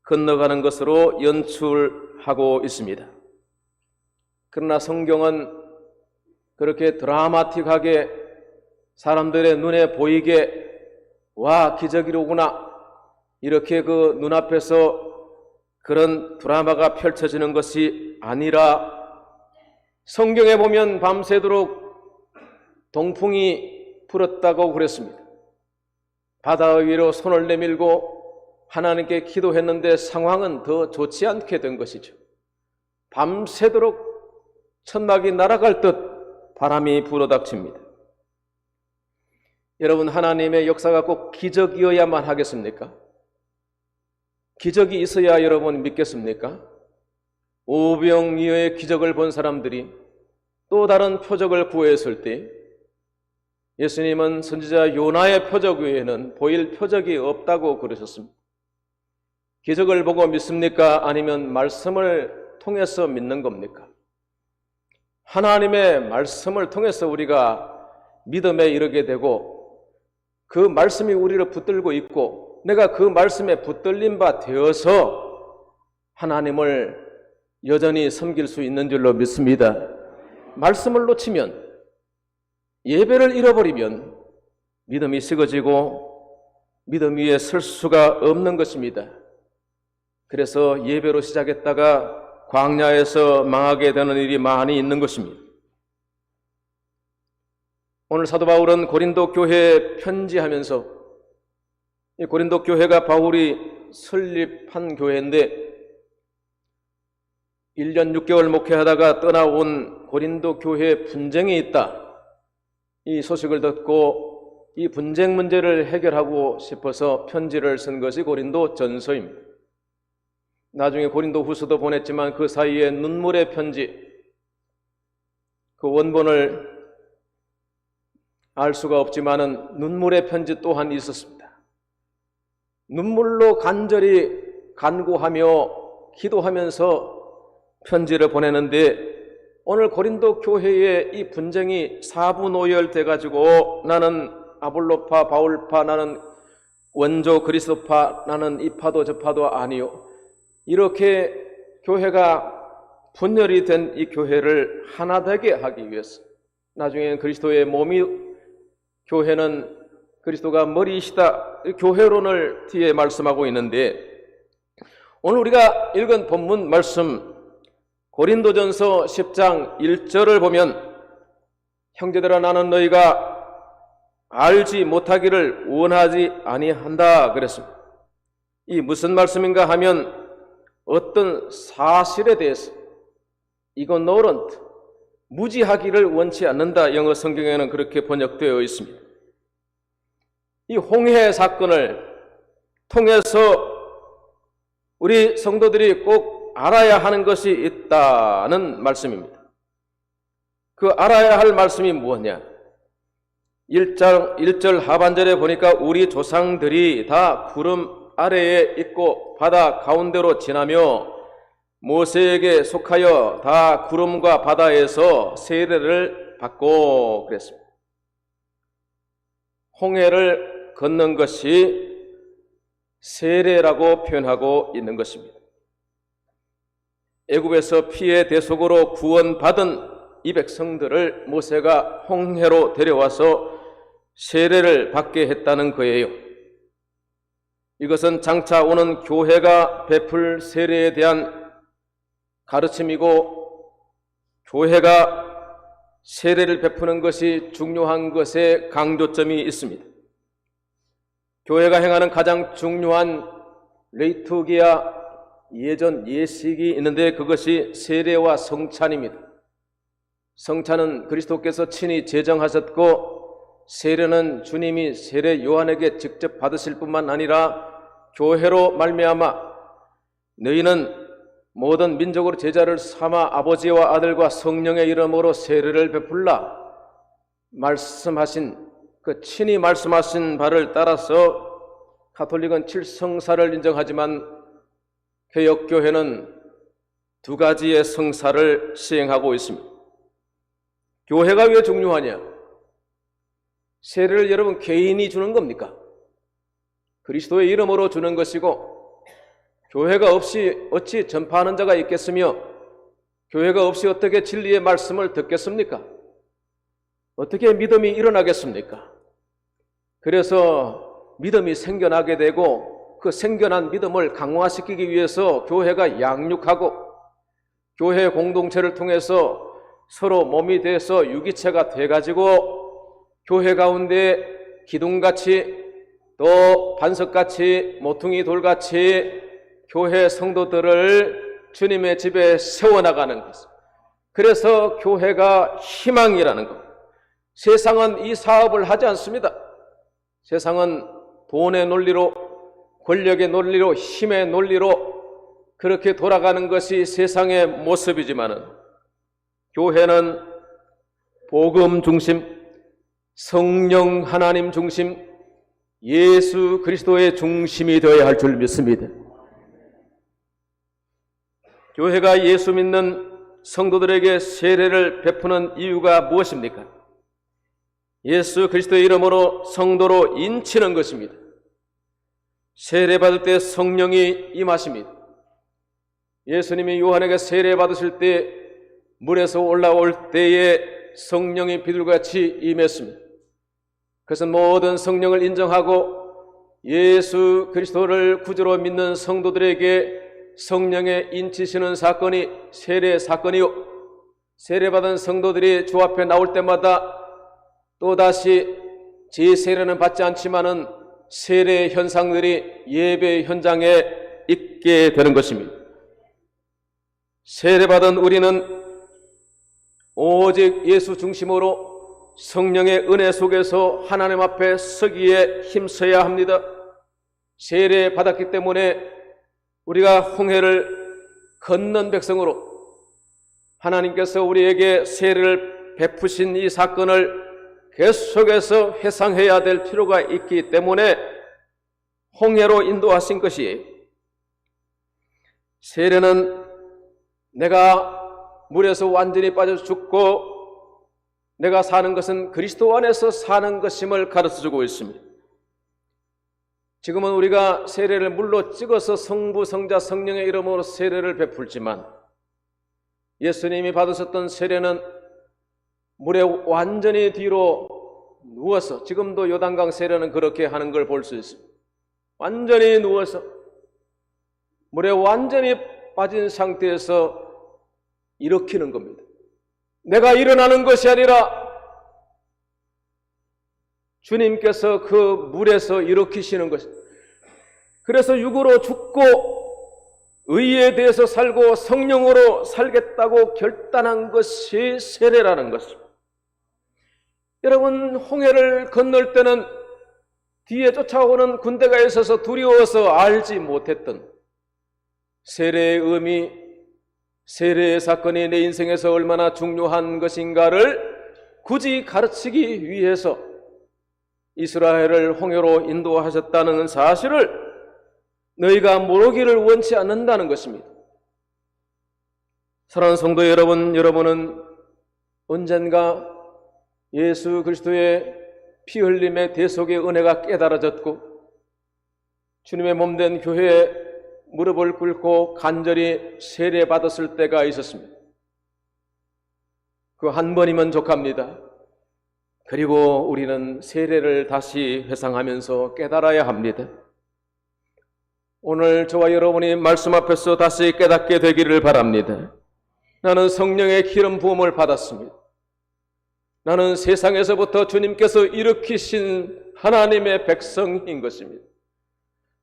건너가는 것으로 연출하고 있습니다. 그러나 성경은 그렇게 드라마틱하게 사람들의 눈에 보이게 와 기적이로구나 이렇게 그 눈앞에서 그런 드라마가 펼쳐지는 것이 아니라 성경에 보면 밤새도록 동풍이 불었다고 그랬습니다. 바다 위로 손을 내밀고 하나님께 기도했는데 상황은 더 좋지 않게 된 것이죠. 밤새도록 천막이 날아갈 듯 바람이 불어닥칩니다. 여러분, 하나님의 역사가 꼭 기적이어야만 하겠습니까? 기적이 있어야 여러분 믿겠습니까? 오병이어의 기적을 본 사람들이 또 다른 표적을 구했을 때 예수님은 선지자 요나의 표적 외에는 보일 표적이 없다고 그러셨습니다. 기적을 보고 믿습니까? 아니면 말씀을 통해서 믿는 겁니까? 하나님의 말씀을 통해서 우리가 믿음에 이르게 되고 그 말씀이 우리를 붙들고 있고 내가 그 말씀에 붙들린 바 되어서 하나님을 여전히 섬길 수 있는 줄로 믿습니다. 말씀을 놓치면 예배를 잃어버리면 믿음이 식어지고 믿음 위에 설 수가 없는 것입니다. 그래서 예배로 시작했다가 광야에서 망하게 되는 일이 많이 있는 것입니다. 오늘 사도 바울은 고린도 교회에 편지하면서 이 고린도 교회가 바울이 설립한 교회인데 1년 6개월 목회하다가 떠나온 고린도 교회에 분쟁이 있다. 이 소식을 듣고 이 분쟁 문제를 해결하고 싶어서 편지를 쓴 것이 고린도 전서입니다. 나중에 고린도 후서도 보냈지만 그 사이에 눈물의 편지, 그 원본을 알 수가 없지만은 눈물의 편지 또한 있었습니다. 눈물로 간절히 간구하며 기도하면서 편지를 보내는데 오늘 고린도 교회에 이 분쟁이 사분오열돼 가지고 나는 아볼로파 바울파, 나는 원조 그리스도파, 나는 이 파도 저 파도 아니요, 이렇게 교회가 분열이 된 이 교회를 하나 되게 하기 위해서, 나중에는 그리스도의 몸이, 교회는 그리스도가 머리이시다, 교회론을 뒤에 말씀하고 있는데, 오늘 우리가 읽은 본문 말씀 고린도전서 10장 1절을 보면, 형제들아 나는 너희가 알지 못하기를 원하지 아니한다 그랬습니다. 이 무슨 말씀인가 하면 어떤 사실에 대해서 ignorant, 무지하기를 원치 않는다, 영어 성경에는 그렇게 번역되어 있습니다. 이 홍해 사건을 통해서 우리 성도들이 꼭 알아야 하는 것이 있다는 말씀입니다. 그 알아야 할 말씀이 무엇냐? 1절 하반절에 보니까 우리 조상들이 다 구름 아래에 있고 바다 가운데로 지나며 모세에게 속하여 다 구름과 바다에서 세례를 받고 그랬습니다. 홍해를 걷는 것이 세례라고 표현하고 있는 것입니다. 애굽에서 피의 대속으로 구원받은 이 백성들을 모세가 홍해로 데려와서 세례를 받게 했다는 거예요. 이것은 장차 오는 교회가 베풀 세례에 대한 가르침이고, 교회가 세례를 베푸는 것이 중요한 것에 강조점이 있습니다. 교회가 행하는 가장 중요한 레이투기아, 예전 예식이 있는데 그것이 세례와 성찬입니다. 성찬은 그리스도께서 친히 제정하셨고, 세례는 주님이 세례 요한에게 직접 받으실 뿐만 아니라 교회로 말미암아 너희는 모든 민족으로 제자를 삼아 아버지와 아들과 성령의 이름으로 세례를 베풀라 말씀하신, 그 친히 말씀하신 바를 따라서 가톨릭은 7성사를 인정하지만 개혁교회는 2가지의 성사를 시행하고 있습니다. 교회가 왜 중요하냐? 세례를 여러분 개인이 주는 겁니까? 그리스도의 이름으로 주는 것이고, 교회가 없이 어찌 전파하는 자가 있겠으며, 교회가 없이 어떻게 진리의 말씀을 듣겠습니까? 어떻게 믿음이 일어나겠습니까? 그래서 믿음이 생겨나게 되고, 그 생겨난 믿음을 강화시키기 위해서 교회가 양육하고, 교회 공동체를 통해서 서로 몸이 돼서 유기체가 돼가지고 교회 가운데 기둥같이 또 반석같이 모퉁이 돌같이 교회 성도들을 주님의 집에 세워나가는 것. 그래서 교회가 희망이라는 것. 세상은 이 사업을 하지 않습니다. 세상은 돈의 논리로, 권력의 논리로, 힘의 논리로 그렇게 돌아가는 것이 세상의 모습이지만은, 교회는 복음 중심, 성령 하나님 중심, 예수 그리스도의 중심이 되어야 할 줄 믿습니다. 교회가 예수 믿는 성도들에게 세례를 베푸는 이유가 무엇입니까? 예수 그리스도의 이름으로 성도로 인치는 것입니다. 세례 받을 때 성령이 임하십니다. 예수님이 요한에게 세례 받으실 때 물에서 올라올 때에 성령이 비둘같이 임했습니다. 그것은 모든 성령을 인정하고 예수 그리스도를 구주로 믿는 성도들에게 성령의 인치시는 사건이 세례 사건이요, 세례받은 성도들이 주 앞에 나올 때마다 또다시 제세례는 받지 않지만은 세례 현상들이 예배 현장에 있게 되는 것입니다. 세례받은 우리는 오직 예수 중심으로 성령의 은혜 속에서 하나님 앞에 서기에 힘써야 합니다. 세례 받았기 때문에 우리가 홍해를 건넌 백성으로 하나님께서 우리에게 세례를 베푸신 이 사건을 계속해서 회상해야 될 필요가 있기 때문에 홍해로 인도하신 것이에요. 세례는 내가 물에서 완전히 빠져 죽고 내가 사는 것은 그리스도 안에서 사는 것임을 가르쳐주고 있습니다. 지금은 우리가 세례를 물로 찍어서 성부, 성자, 성령의 이름으로 세례를 베풀지만 예수님이 받으셨던 세례는 물에 완전히 뒤로 누워서, 지금도 요단강 세례는 그렇게 하는 걸 볼 수 있습니다. 완전히 누워서 물에 완전히 빠진 상태에서 일으키는 겁니다. 내가 일어나는 것이 아니라 주님께서 그 물에서 일으키시는 것입니다. 그래서 육으로 죽고 의에 대해서 살고 성령으로 살겠다고 결단한 것이 세례라는 것입니다. 여러분, 홍해를 건널 때는 뒤에 쫓아오는 군대가 있어서 두려워서 알지 못했던 세례의 의미, 세례의 사건이 내 인생에서 얼마나 중요한 것인가를 굳이 가르치기 위해서 이스라엘을 홍해로 인도하셨다는 사실을 너희가 모르기를 원치 않는다는 것입니다. 사랑하는 성도 여러분, 여러분은 언젠가 예수 그리스도의 피 흘림의 대속의 은혜가 깨달아졌고 주님의 몸된 교회에 무릎을 꿇고 간절히 세례받았을 때가 있었습니다. 그 한 번이면 족합니다. 그리고 우리는 세례를 다시 회상하면서 깨달아야 합니다. 오늘 저와 여러분이 말씀 앞에서 다시 깨닫게 되기를 바랍니다. 나는 성령의 기름 부음을 받았습니다. 나는 세상에서부터 주님께서 일으키신 하나님의 백성인 것입니다.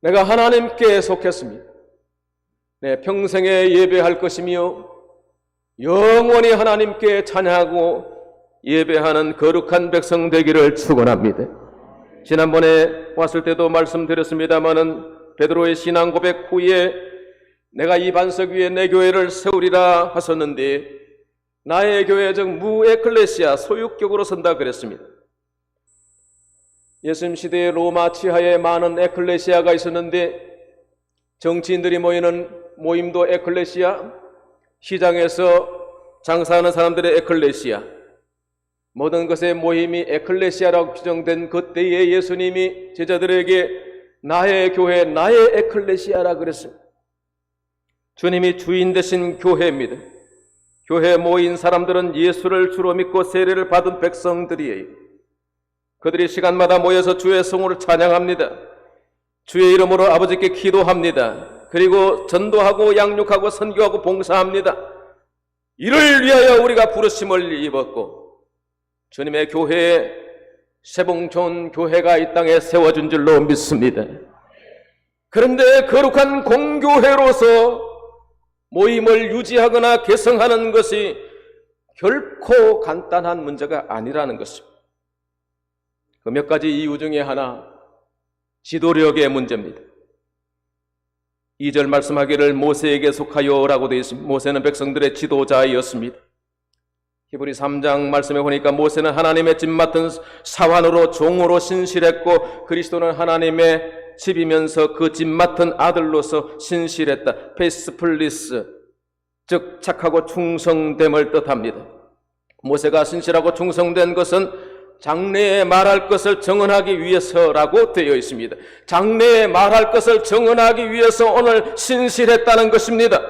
내가 하나님께 속했습니다. 내 평생에 예배할 것이며 영원히 하나님께 찬양하고 예배하는 거룩한 백성 되기를 축원합니다. 지난번에 왔을 때도 말씀드렸습니다마는 베드로의 신앙 고백 후에 내가 이 반석 위에 내 교회를 세우리라 하셨는데 나의 교회 즉 무에클레시아 소유격으로 선다 그랬습니다. 예수님 시대의 로마 치하에 많은 에클레시아가 있었는데 정치인들이 모이는 모임도 에클레시아, 시장에서 장사하는 사람들의 에클레시아, 모든 것의 모임이 에클레시아라고 규정된 그때에 예수님이 제자들에게 나의 교회, 나의 에클레시아라 그랬습니다. 주님이 주인 되신 교회입니다. 교회에 모인 사람들은 예수를 주로 믿고 세례를 받은 백성들이에요. 그들이 시간마다 모여서 주의 성호를 찬양합니다. 주의 이름으로 아버지께 기도합니다. 그리고 전도하고 양육하고 선교하고 봉사합니다. 이를 위하여 우리가 부르심을 입었고 주님의 교회에 세봉촌 교회가 이 땅에 세워준 줄로 믿습니다. 그런데 거룩한 공교회로서 모임을 유지하거나 개성하는 것이 결코 간단한 문제가 아니라는 것입니다. 그 몇 가지 이유 중에 하나, 지도력의 문제입니다. 2절 말씀하기를 모세에게 속하여라고 되어 있습니다. 모세는 백성들의 지도자였습니다. 히브리 3장 말씀에 보니까 모세는 하나님의 집 맡은 사환으로 종으로 신실했고 그리스도는 하나님의 집이면서 그 집 맡은 아들로서 신실했다. 페이스플리스, 즉 착하고 충성됨을 뜻합니다. 모세가 신실하고 충성된 것은 장래에 말할 것을 정언하기 위해서라고 되어 있습니다. 장래에 말할 것을 정언하기 위해서 오늘 신실했다는 것입니다.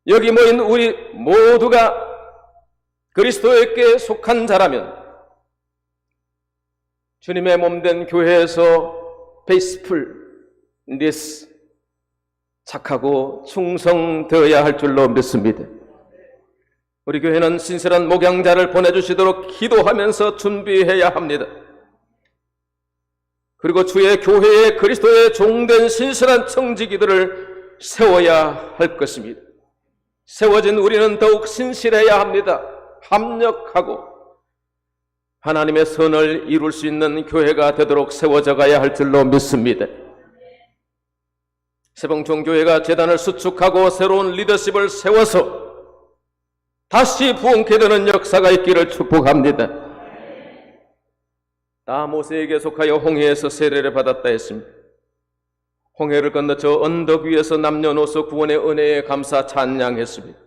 여기 모인 우리 모두가 그리스도에게 속한 자라면 주님의 몸된 교회에서 페이스풀리스, 착하고 충성되어야 할 줄로 믿습니다. 우리 교회는 신실한 목양자를 보내주시도록 기도하면서 준비해야 합니다. 그리고 주의 교회에 그리스도의 종된 신실한 청지기들을 세워야 할 것입니다. 세워진 우리는 더욱 신실해야 합니다. 합력하고 하나님의 선을 이룰 수 있는 교회가 되도록 세워져 가야 할 줄로 믿습니다. 세봉촌 교회가 재단을 수축하고 새로운 리더십을 세워서 다시 부흥케 되는 역사가 있기를 축복합니다. 나 모세에게 속하여 홍해에서 세례를 받았다 했습니다. 홍해를 건너 저 언덕 위에서 남녀노소 구원의 은혜에 감사 찬양했습니다.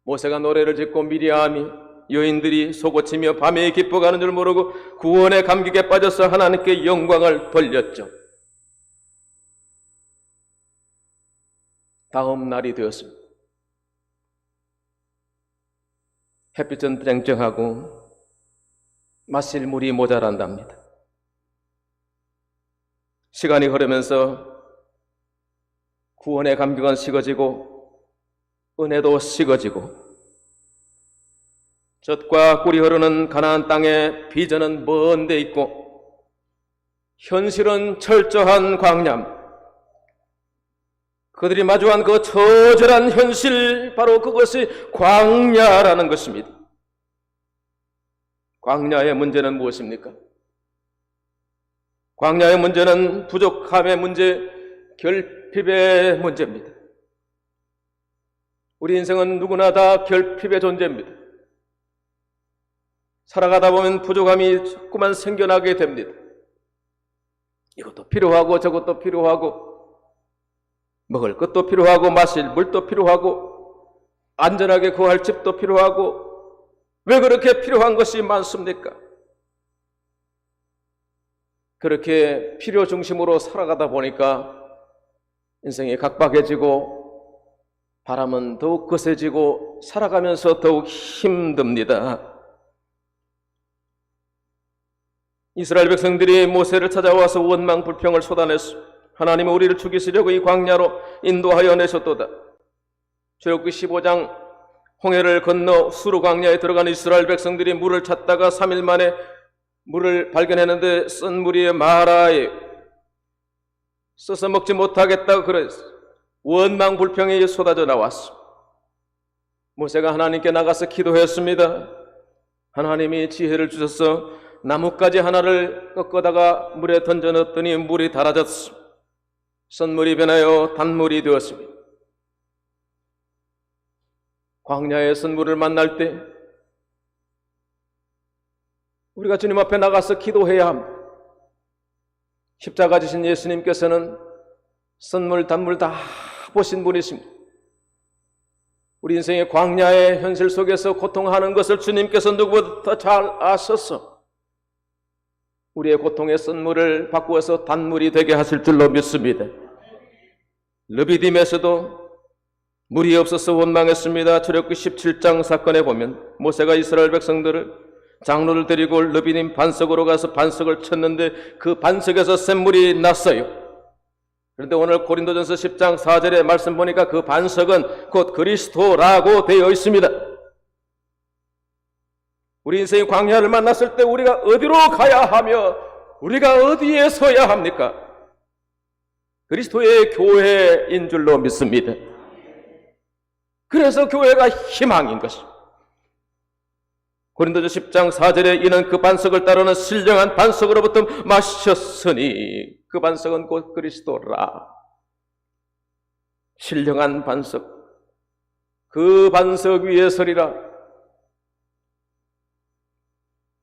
모세가 노래를 짓고 미리암이 여인들이 속옷치며 밤에 기뻐가는 줄 모르고 구원의 감격에 빠져서 하나님께 영광을 돌렸죠. 다음 날이 되었습니다. 햇빛은 쨍쨍하고 마실 물이 모자란답니다. 시간이 흐르면서 구원의 감격은 식어지고 은혜도 식어지고 젖과 꿀이 흐르는 가나안 땅의 비전은 먼 데 있고 현실은 철저한 광야입니다. 그들이 마주한 그 처절한 현실, 바로 그것이 광야라는 것입니다. 광야의 문제는 무엇입니까? 광야의 문제는 부족함의 문제, 결핍의 문제입니다. 우리 인생은 누구나 다 결핍의 존재입니다. 살아가다 보면 부족함이 자꾸만 생겨나게 됩니다. 이것도 필요하고 저것도 필요하고 먹을 것도 필요하고 마실 물도 필요하고 안전하게 구할 집도 필요하고 왜 그렇게 필요한 것이 많습니까? 그렇게 필요 중심으로 살아가다 보니까 인생이 각박해지고 바람은 더욱 거세지고 살아가면서 더욱 힘듭니다. 이스라엘 백성들이 모세를 찾아와서 원망 불평을 쏟아냈습니다. 하나님은 우리를 죽이시려고 이 광야로 인도하여 내셨도다. 출애굽기 15장 홍해를 건너 수르 광야에 들어간 이스라엘 백성들이 물을 찾다가 3일 만에 물을 발견했는데 쓴 물이 마라에 써서 먹지 못하겠다고 그랬어. 원망 불평이 쏟아져 나왔어. 모세가 하나님께 나가서 기도했습니다. 하나님이 지혜를 주셔서 나뭇가지 하나를 꺾어다가 물에 던져 넣었더니 물이 달아졌어. 선물이 변하여 단물이 되었습니다. 광야의 선물을 만날 때 우리가 주님 앞에 나가서 기도해야 합니다. 십자가 지신 예수님께서는 선물, 단물 다 보신 분이십니다. 우리 인생의 광야의 현실 속에서 고통하는 것을 주님께서 누구보다 더 잘 아셔서 우리의 고통의 선물을 바꾸어서 단물이 되게 하실 줄로 믿습니다. 르비딤에서도 물이 없어서 원망했습니다. 출애굽기 17장 사건에 보면 모세가 이스라엘 백성들을 장로를 데리고 르비딤 반석으로 가서 반석을 쳤는데 그 반석에서 샘물이 났어요. 그런데 오늘 고린도전서 10장 4절의 말씀 보니까 그 반석은 곧 그리스도라고 되어 있습니다. 우리 인생의 광야를 만났을 때 우리가 어디로 가야 하며 우리가 어디에 서야 합니까? 그리스도의 교회인 줄로 믿습니다. 그래서 교회가 희망인 것입니다. 고린도전 10장 4절에 이는 그 반석을 따르는 신령한 반석으로부터 마셨으니 그 반석은 곧 그리스도라. 신령한 반석, 그 반석 위에 서리라.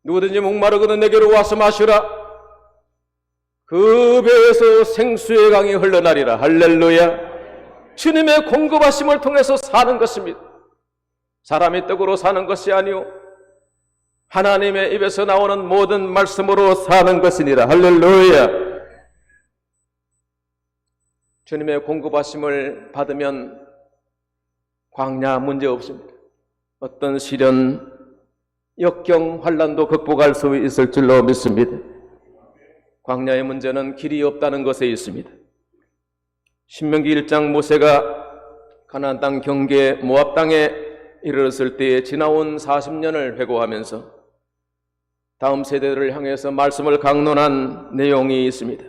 누구든지 목마르거든 내게로 와서 마시라. 그 배에서 생수의 강이 흘러나리라. 할렐루야. 주님의 공급하심을 통해서 사는 것입니다. 사람의 떡으로 사는 것이 아니오 하나님의 입에서 나오는 모든 말씀으로 사는 것이니라. 할렐루야. 주님의 공급하심을 받으면 광야 문제 없습니다. 어떤 시련, 역경, 환난도 극복할 수 있을 줄로 믿습니다. 광야의 문제는 길이 없다는 것에 있습니다. 신명기 1장 모세가 가나안 땅 경계 모압 땅에 이르렀을 때에 지나온 40년을 회고하면서 다음 세대들을 향해서 말씀을 강론한 내용이 있습니다.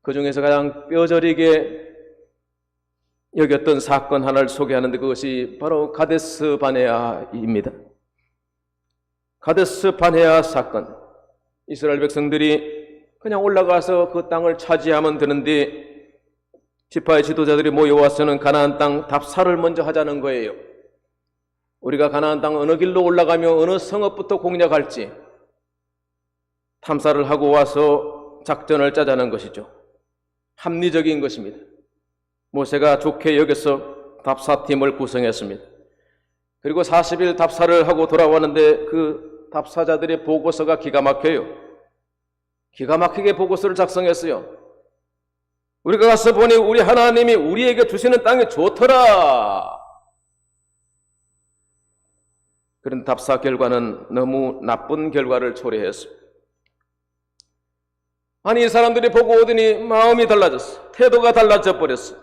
그 중에서 가장 뼈저리게 여겼던 사건 하나를 소개하는데 그것이 바로 가데스 바네아입니다. 가데스 바네아 사건. 이스라엘 백성들이 그냥 올라가서 그 땅을 차지하면 되는데 지파의 지도자들이 모여와서는 가나안 땅 답사를 먼저 하자는 거예요. 우리가 가나안 땅 어느 길로 올라가며 어느 성읍부터 공략할지 탐사를 하고 와서 작전을 짜자는 것이죠. 합리적인 것입니다. 모세가 좋게 여겨서 답사팀을 구성했습니다. 그리고 40일 답사를 하고 돌아왔는데 그 답사자들의 보고서가 기가 막혀요. 기가 막히게 보고서를 작성했어요. 우리가 가서 보니 우리 하나님이 우리에게 주시는 땅이 좋더라. 그런 답사 결과는 너무 나쁜 결과를 초래했습니다. 아니, 이 사람들이 보고 오더니 마음이 달라졌어. 태도가 달라져 버렸어.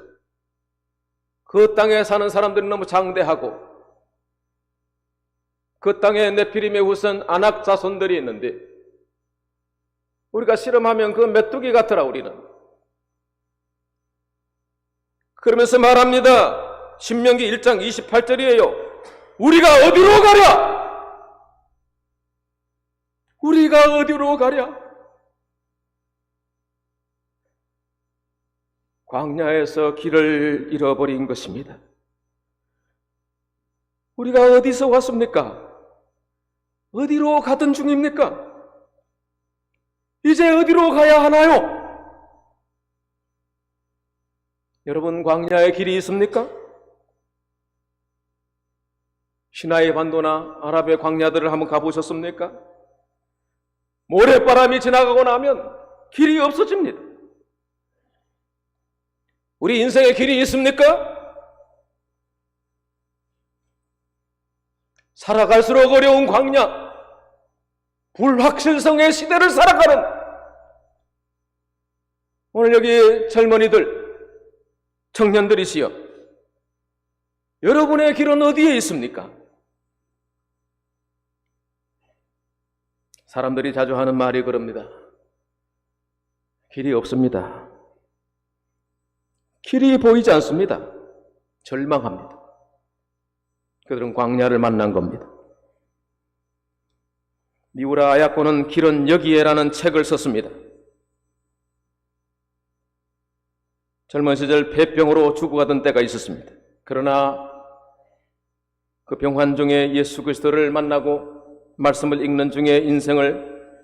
그 땅에 사는 사람들이 너무 장대하고, 그 땅에 네피림의 후손 아낙 자손들이 있는데 우리가 실험하면 그 메뚜기 같더라. 우리는 그러면서 말합니다. 신명기 1장 28절이에요. 우리가 어디로 가랴? 우리가 어디로 가랴? 광야에서 길을 잃어버린 것입니다. 우리가 어디서 왔습니까? 어디로 가던 중입니까? 이제 어디로 가야 하나요? 여러분, 광야의 길이 있습니까? 시나이 반도나 아랍의 광야들을 한번 가보셨습니까? 모래바람이 지나가고 나면 길이 없어집니다. 우리 인생의 길이 있습니까? 살아갈수록 어려운 광야, 불확실성의 시대를 살아가는 오늘 여기 젊은이들, 청년들이시여, 여러분의 길은 어디에 있습니까? 사람들이 자주 하는 말이 그럽니다. 길이 없습니다. 길이 보이지 않습니다. 절망합니다. 그들은 광야를 만난 겁니다. 미우라 아야코는 길은 여기에라는 책을 썼습니다. 젊은 시절 폐병으로 죽어가던 때가 있었습니다. 그러나 그 병환 중에 예수 그리스도를 만나고 말씀을 읽는 중에 인생을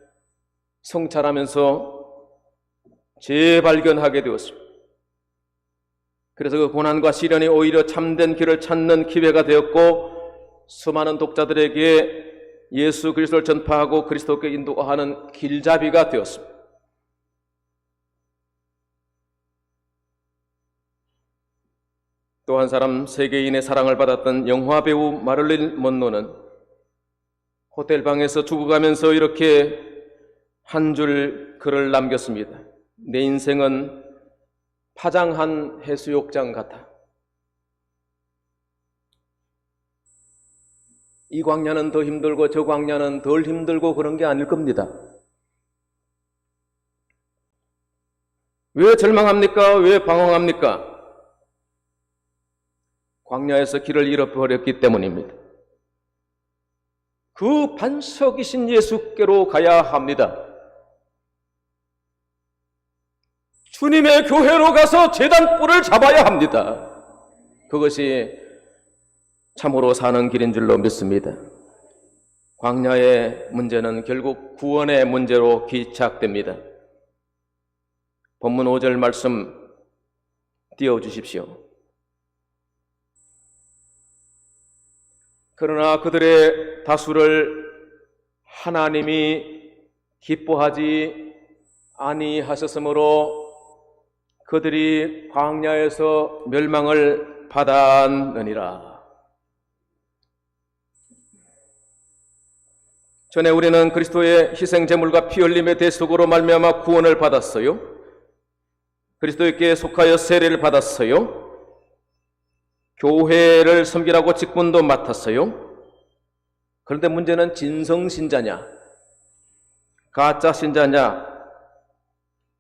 성찰하면서 재발견하게 되었습니다. 그래서 그 고난과 시련이 오히려 참된 길을 찾는 기회가 되었고, 수많은 독자들에게 예수 그리스도를 전파하고 그리스도께 인도하는 길잡이가 되었습니다. 또 한 사람, 세계인의 사랑을 받았던 영화배우 마릴린 먼로는 호텔방에서 죽어가면서 이렇게 한 줄 글을 남겼습니다. 내 인생은 파장한 해수욕장 같아. 이 광야는 더 힘들고 저 광야는 덜 힘들고 그런 게 아닐 겁니다. 왜 절망합니까? 왜 방황합니까? 광야에서 길을 잃어버렸기 때문입니다. 그 반석이신 예수께로 가야 합니다. 주님의 교회로 가서 제단불을 잡아야 합니다. 그것이 참으로 사는 길인 줄로 믿습니다. 광야의 문제는 결국 구원의 문제로 기착됩니다. 본문 5절 말씀 띄워주십시오. 그러나 그들의 다수를 하나님이 기뻐하지 아니하셨으므로 그들이 광야에서 멸망을 받았느니라. 전에 우리는 그리스도의 희생 제물과 피 흘림의 대속으로 말미암아 구원을 받았어요. 그리스도께 속하여 세례를 받았어요. 교회를 섬기라고 직분도 맡았어요. 그런데 문제는 진성신자냐 가짜 신자냐,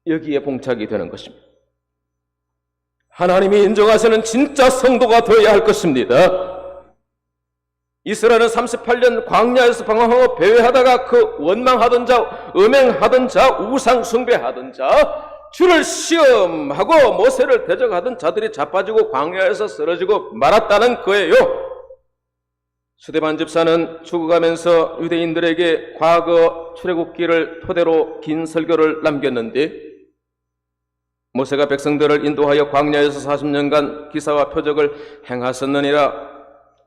여기에 봉착이 되는 것입니다. 하나님이 인정하시는 진짜 성도가 되어야 할 것입니다. 이스라엘은 38년 광야에서 방황하고 배회하다가 그 원망하던 자, 음행하던 자, 우상 숭배하던 자, 주를 시험하고 모세를 대적하던 자들이 자빠지고 광야에서 쓰러지고 말았다는 거예요. 수데반 집사는 죽어가면서 유대인들에게 과거 출애굽기를 토대로 긴 설교를 남겼는데, 모세가 백성들을 인도하여 광야에서 40년간 기사와 표적을 행하셨느니라.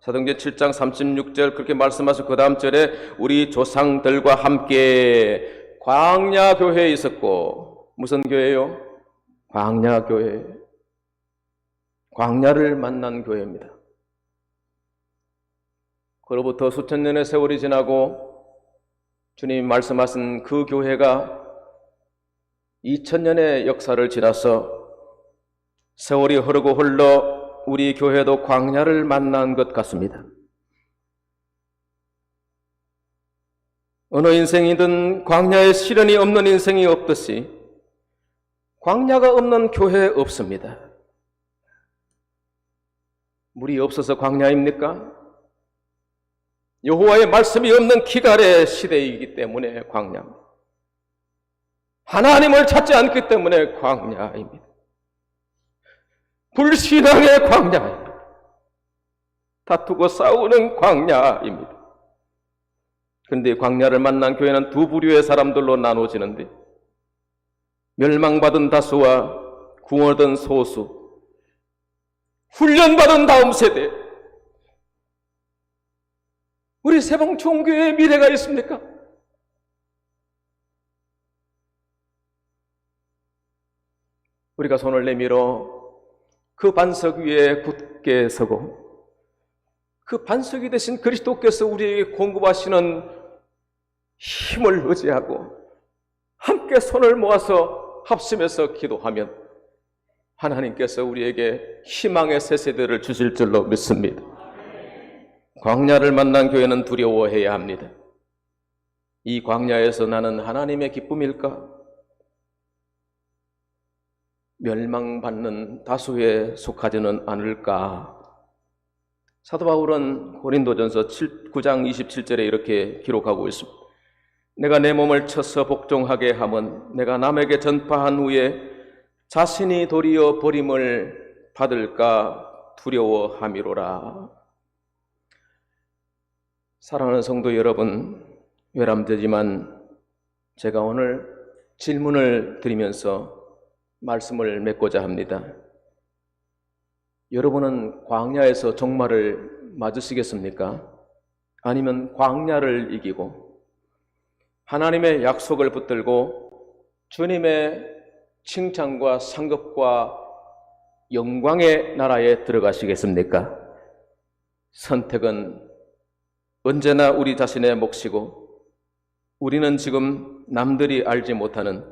사도행전 7장 36절 그렇게 말씀하시고 그 다음 절에 우리 조상들과 함께 광야 교회에 있었고, 무슨 교회요? 광야 교회. 광야를 만난 교회입니다. 그로부터 수천 년의 세월이 지나고 주님이 말씀하신 그 교회가 2000년의 역사를 지나서 세월이 흐르고 흘러 우리 교회도 광야를 만난 것 같습니다. 어느 인생이든 광야에 시련이 없는 인생이 없듯이 광야가 없는 교회 없습니다. 물이 없어서 광야입니까? 여호와의 말씀이 없는 기갈의 시대이기 때문에 광야입니다. 하나님을 찾지 않기 때문에 광야입니다. 불신앙의 광야입니다. 다투고 싸우는 광야입니다. 그런데 광야를 만난 교회는 두 부류의 사람들로 나눠지는데 멸망받은 다수와 구원 얻은 소수, 훈련받은 다음 세대. 우리 세봉총교회에 미래가 있습니까? 우리가 손을 내밀어 그 반석 위에 굳게 서고 그 반석이 되신 그리스도께서 우리에게 공급하시는 힘을 의지하고 함께 손을 모아서 합심해서 기도하면 하나님께서 우리에게 희망의 새 세대를 주실 줄로 믿습니다. 광야를 만난 교회는 두려워해야 합니다. 이 광야에서 나는 하나님의 기쁨일까? 멸망받는 다수에 속하지는 않을까? 사도 바울은 고린도전서 9장 27절에 이렇게 기록하고 있습니다. 내가 내 몸을 쳐서 복종하게 함은 내가 남에게 전파한 후에 자신이 도리어 버림을 받을까 두려워함이로라. 사랑하는 성도 여러분, 외람되지만 제가 오늘 질문을 드리면서 말씀을 맺고자 합니다. 여러분은 광야에서 종말을 맞으시겠습니까? 아니면 광야를 이기고 하나님의 약속을 붙들고 주님의 칭찬과 상급과 영광의 나라에 들어가시겠습니까? 선택은 언제나 우리 자신의 몫이고 우리는 지금 남들이 알지 못하는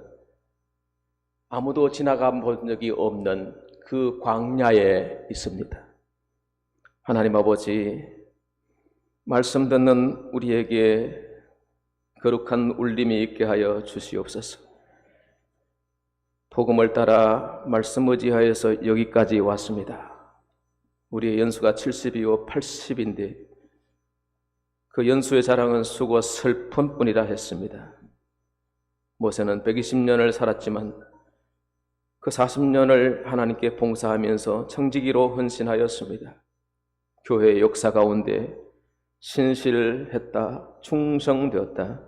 아무도 지나가 본 적이 없는 그 광야에 있습니다. 하나님 아버지, 말씀 듣는 우리에게 거룩한 울림이 있게 하여 주시옵소서. 복음을 따라 말씀 의지하여서 여기까지 왔습니다. 우리의 연수가 70이고 80인데 그 연수의 자랑은 수고 슬픔뿐이라 했습니다. 모세는 120년을 살았지만 그 40년을 하나님께 봉사하면서 청지기로 헌신하였습니다. 교회의 역사 가운데 신실했다, 충성되었다,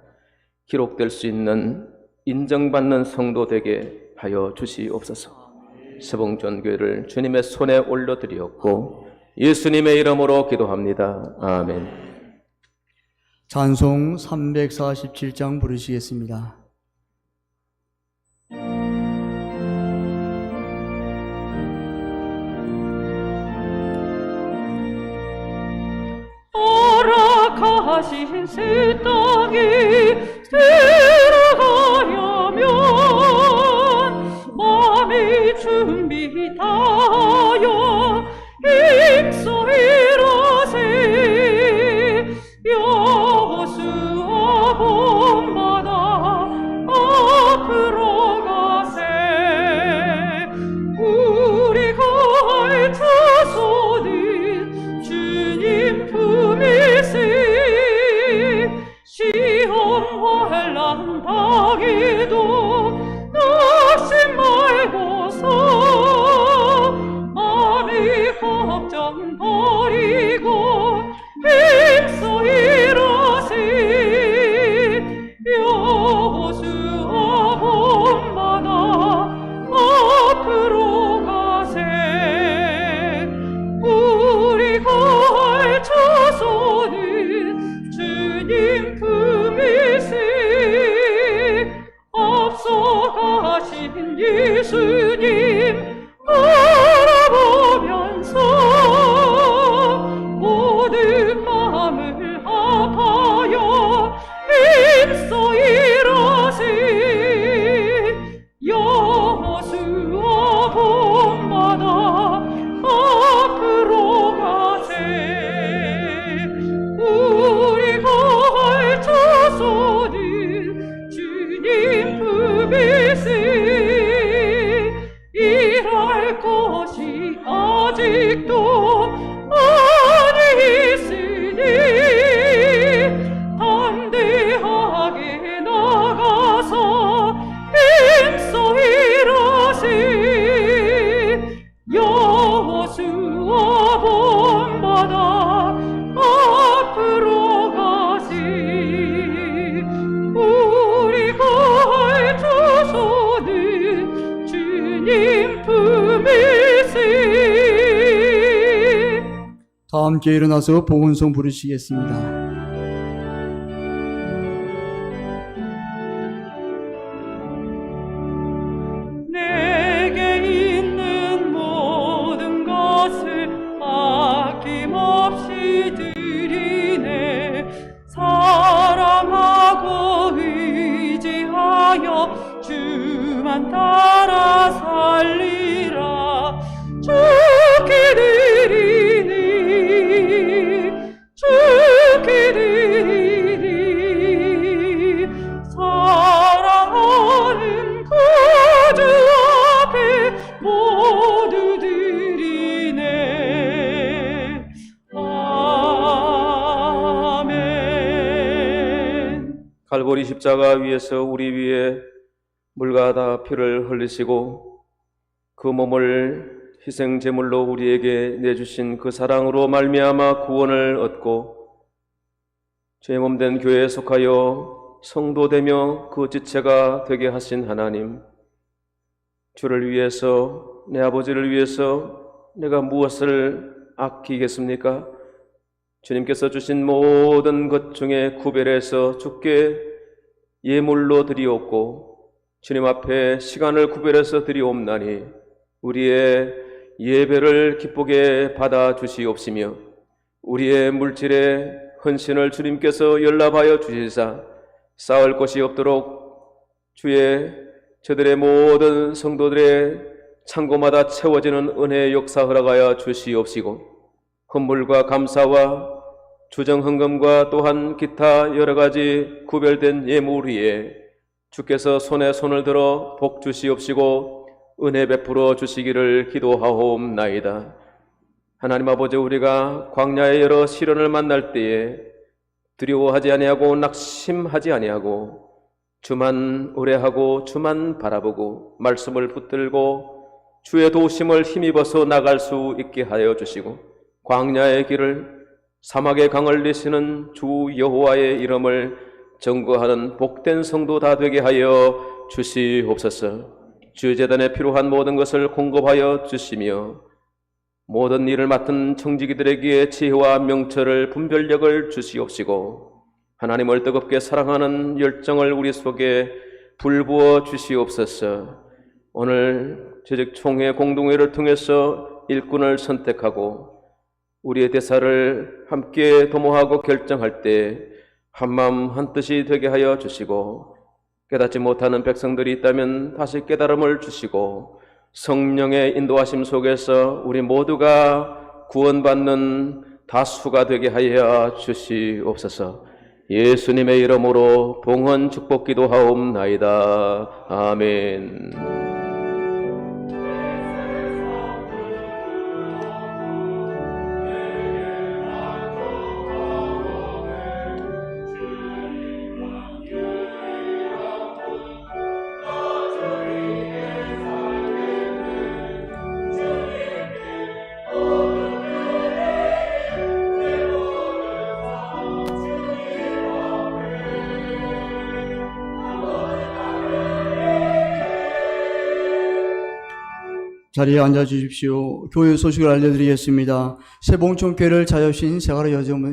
기록될 수 있는 인정받는 성도 되게 하여 주시옵소서. 세봉전교회를 주님의 손에 올려드리었고 예수님의 이름으로 기도합니다. 아멘. 찬송 347장 부르시겠습니다. 허락하신 새 땅에 들어가려면 마음의 준비 다하여 힘써 일어세. 여호수아 본받아 앞으로 가세. 우리가 할 자손은 주님 품일세. 시험 환난 당해도 낙심 말고서 마음의 걱정 버리고 힘써 일어세. 여호수아 본받아 앞으로 가세. 우리가 할 자손은 주님 품일세. 앞서가신 예수님 바라보면서 모든 마음을 다 함께 일어나서 복음송 부르시겠습니다. 내게 있는 모든 것을 아낌없이 드리네. 사랑하고 의지하여 주만 따라 살리라. 주께 드리니 주께 드리니 사랑하는 구주 앞에 모두 드리네. 아멘. 갈보리 십자가 위에서 우리 위에 물과 다 피를 흘리시고 그 몸을 희생 제물로 우리에게 내주신 그 사랑으로 말미암아 구원을 얻고 죄 몸된 교회에 속하여 성도되며 그 지체가 되게 하신 하나님, 주를 위해서, 내 아버지를 위해서 내가 무엇을 아끼겠습니까? 주님께서 주신 모든 것 중에 구별해서 주께 예물로 드리옵고 주님 앞에 시간을 구별해서 드리옵나니 우리의 예배를 기쁘게 받아 주시옵시며 우리의 물질의 헌신을 주님께서 연락하여 주시사 쌓을 것이 없도록 주의 저들의 모든 성도들의 창고마다 채워지는 은혜의 역사 허락하여 주시옵시고 헌물과 감사와 주정 헌금과 또한 기타 여러 가지 구별된 예물 위에 주께서 손에 손을 들어 복 주시옵시고 은혜 베풀어 주시기를 기도하옵나이다. 하나님 아버지, 우리가 광야의 여러 시련을 만날 때에 두려워하지 아니하고 낙심하지 아니하고 주만 의뢰하고 주만 바라보고 말씀을 붙들고 주의 도우심을 힘입어서 나갈 수 있게 하여 주시고 광야의 길을 사막의 강을 내시는 주 여호와의 이름을 증거하는 복된 성도 다 되게 하여 주시옵소서. 주 제단에 필요한 모든 것을 공급하여 주시며 모든 일을 맡은 청지기들에게 지혜와 명철을 분별력을 주시옵시고 하나님을 뜨겁게 사랑하는 열정을 우리 속에 불부어 주시옵소서. 오늘 재직총회 공동회를 통해서 일꾼을 선택하고 우리의 대사를 함께 도모하고 결정할 때 한마음 한뜻이 되게 하여 주시고 깨닫지 못하는 백성들이 있다면 다시 깨달음을 주시고 성령의 인도하심 속에서 우리 모두가 구원받는 다수가 되게 하여 주시옵소서. 예수님의 이름으로 봉헌 축복 기도하옵나이다. 아멘. 자리에 앉아 주십시오. 교회 소식을 알려드리겠습니다. 새봉천교회를 찾아오신 세가로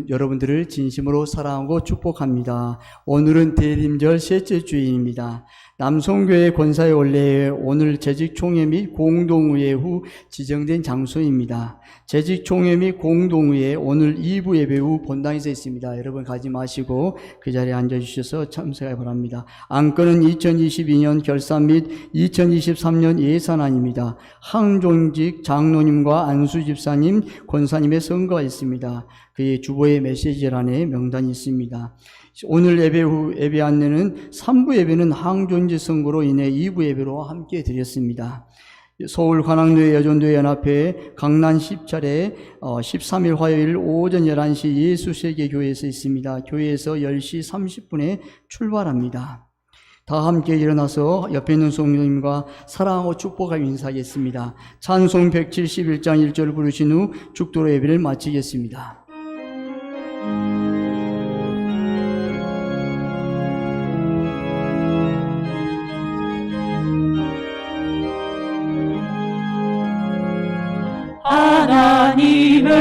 여러분들을 진심으로 사랑하고 축복합니다. 오늘은 대림절 셋째 주일입니다. 남송교회 권사의 원래에 오늘 재직총회 및 공동의회 후 지정된 장소입니다. 재직총회 및 공동의회 오늘 2부 예배 후 본당에서 있습니다. 여러분 가지 마시고 그 자리에 앉아주셔서 참석하기 바랍니다. 안건은 2022년 결산 및 2023년 예산안입니다. 항존직 장로님과 안수 집사님, 권사님의 선거가 있습니다. 그의 주보의 메시지란에 명단이 있습니다. 오늘 예배 후 예배 안내는 3부 예배는 항존직 선거로 인해 2부 예배로 함께 드렸습니다. 서울 관악로의 여전도회 연합회 강남 10차례 13일 화요일 오전 11시 예수세계교회에서 있습니다. 교회에서 10시 30분에 출발합니다. 다 함께 일어나서 옆에 있는 성도님과 사랑하고 축복하여 인사하겠습니다. 찬송 171장 1절 부르신 후 죽도로 예배를 마치겠습니다. 하나님의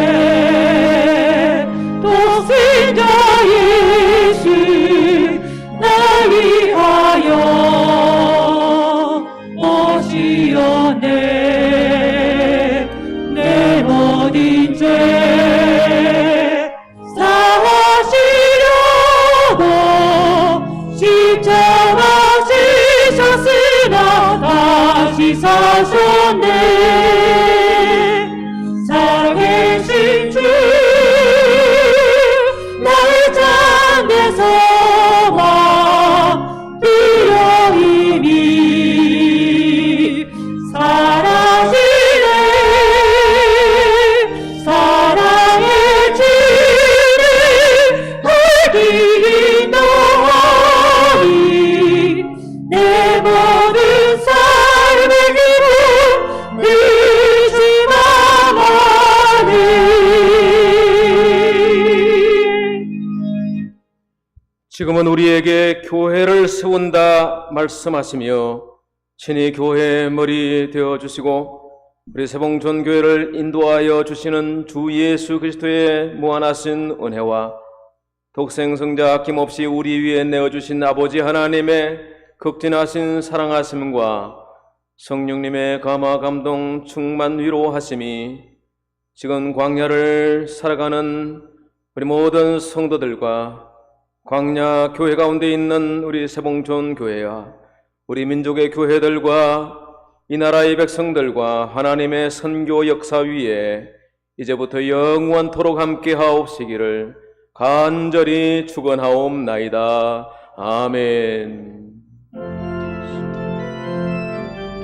하셨네. 살아계신 주 나의 잠에서만 뛰어 이미 사랑이네. 사랑의 진리 알기 인도하니 내 모든 삶의 길은 의심하네. 지금은 우리에게 교회를 세운다 말씀하시며 친히 교회의 머리 되어주시고 우리 세봉전교회를 인도하여 주시는 주 예수 그리스도의 무한하신 은혜와 독생성자 아낌없이 우리 위에 내어주신 아버지 하나님의 극진하신 사랑하심과 성령님의 감화 감동 충만 위로하심이 지금 광야를 살아가는 우리 모든 성도들과 광야 교회 가운데 있는 우리 세봉전 교회와 우리 민족의 교회들과 이 나라의 백성들과 하나님의 선교 역사 위에 이제부터 영원토록 함께 하옵시기를 간절히 축원하옵나이다. 아멘.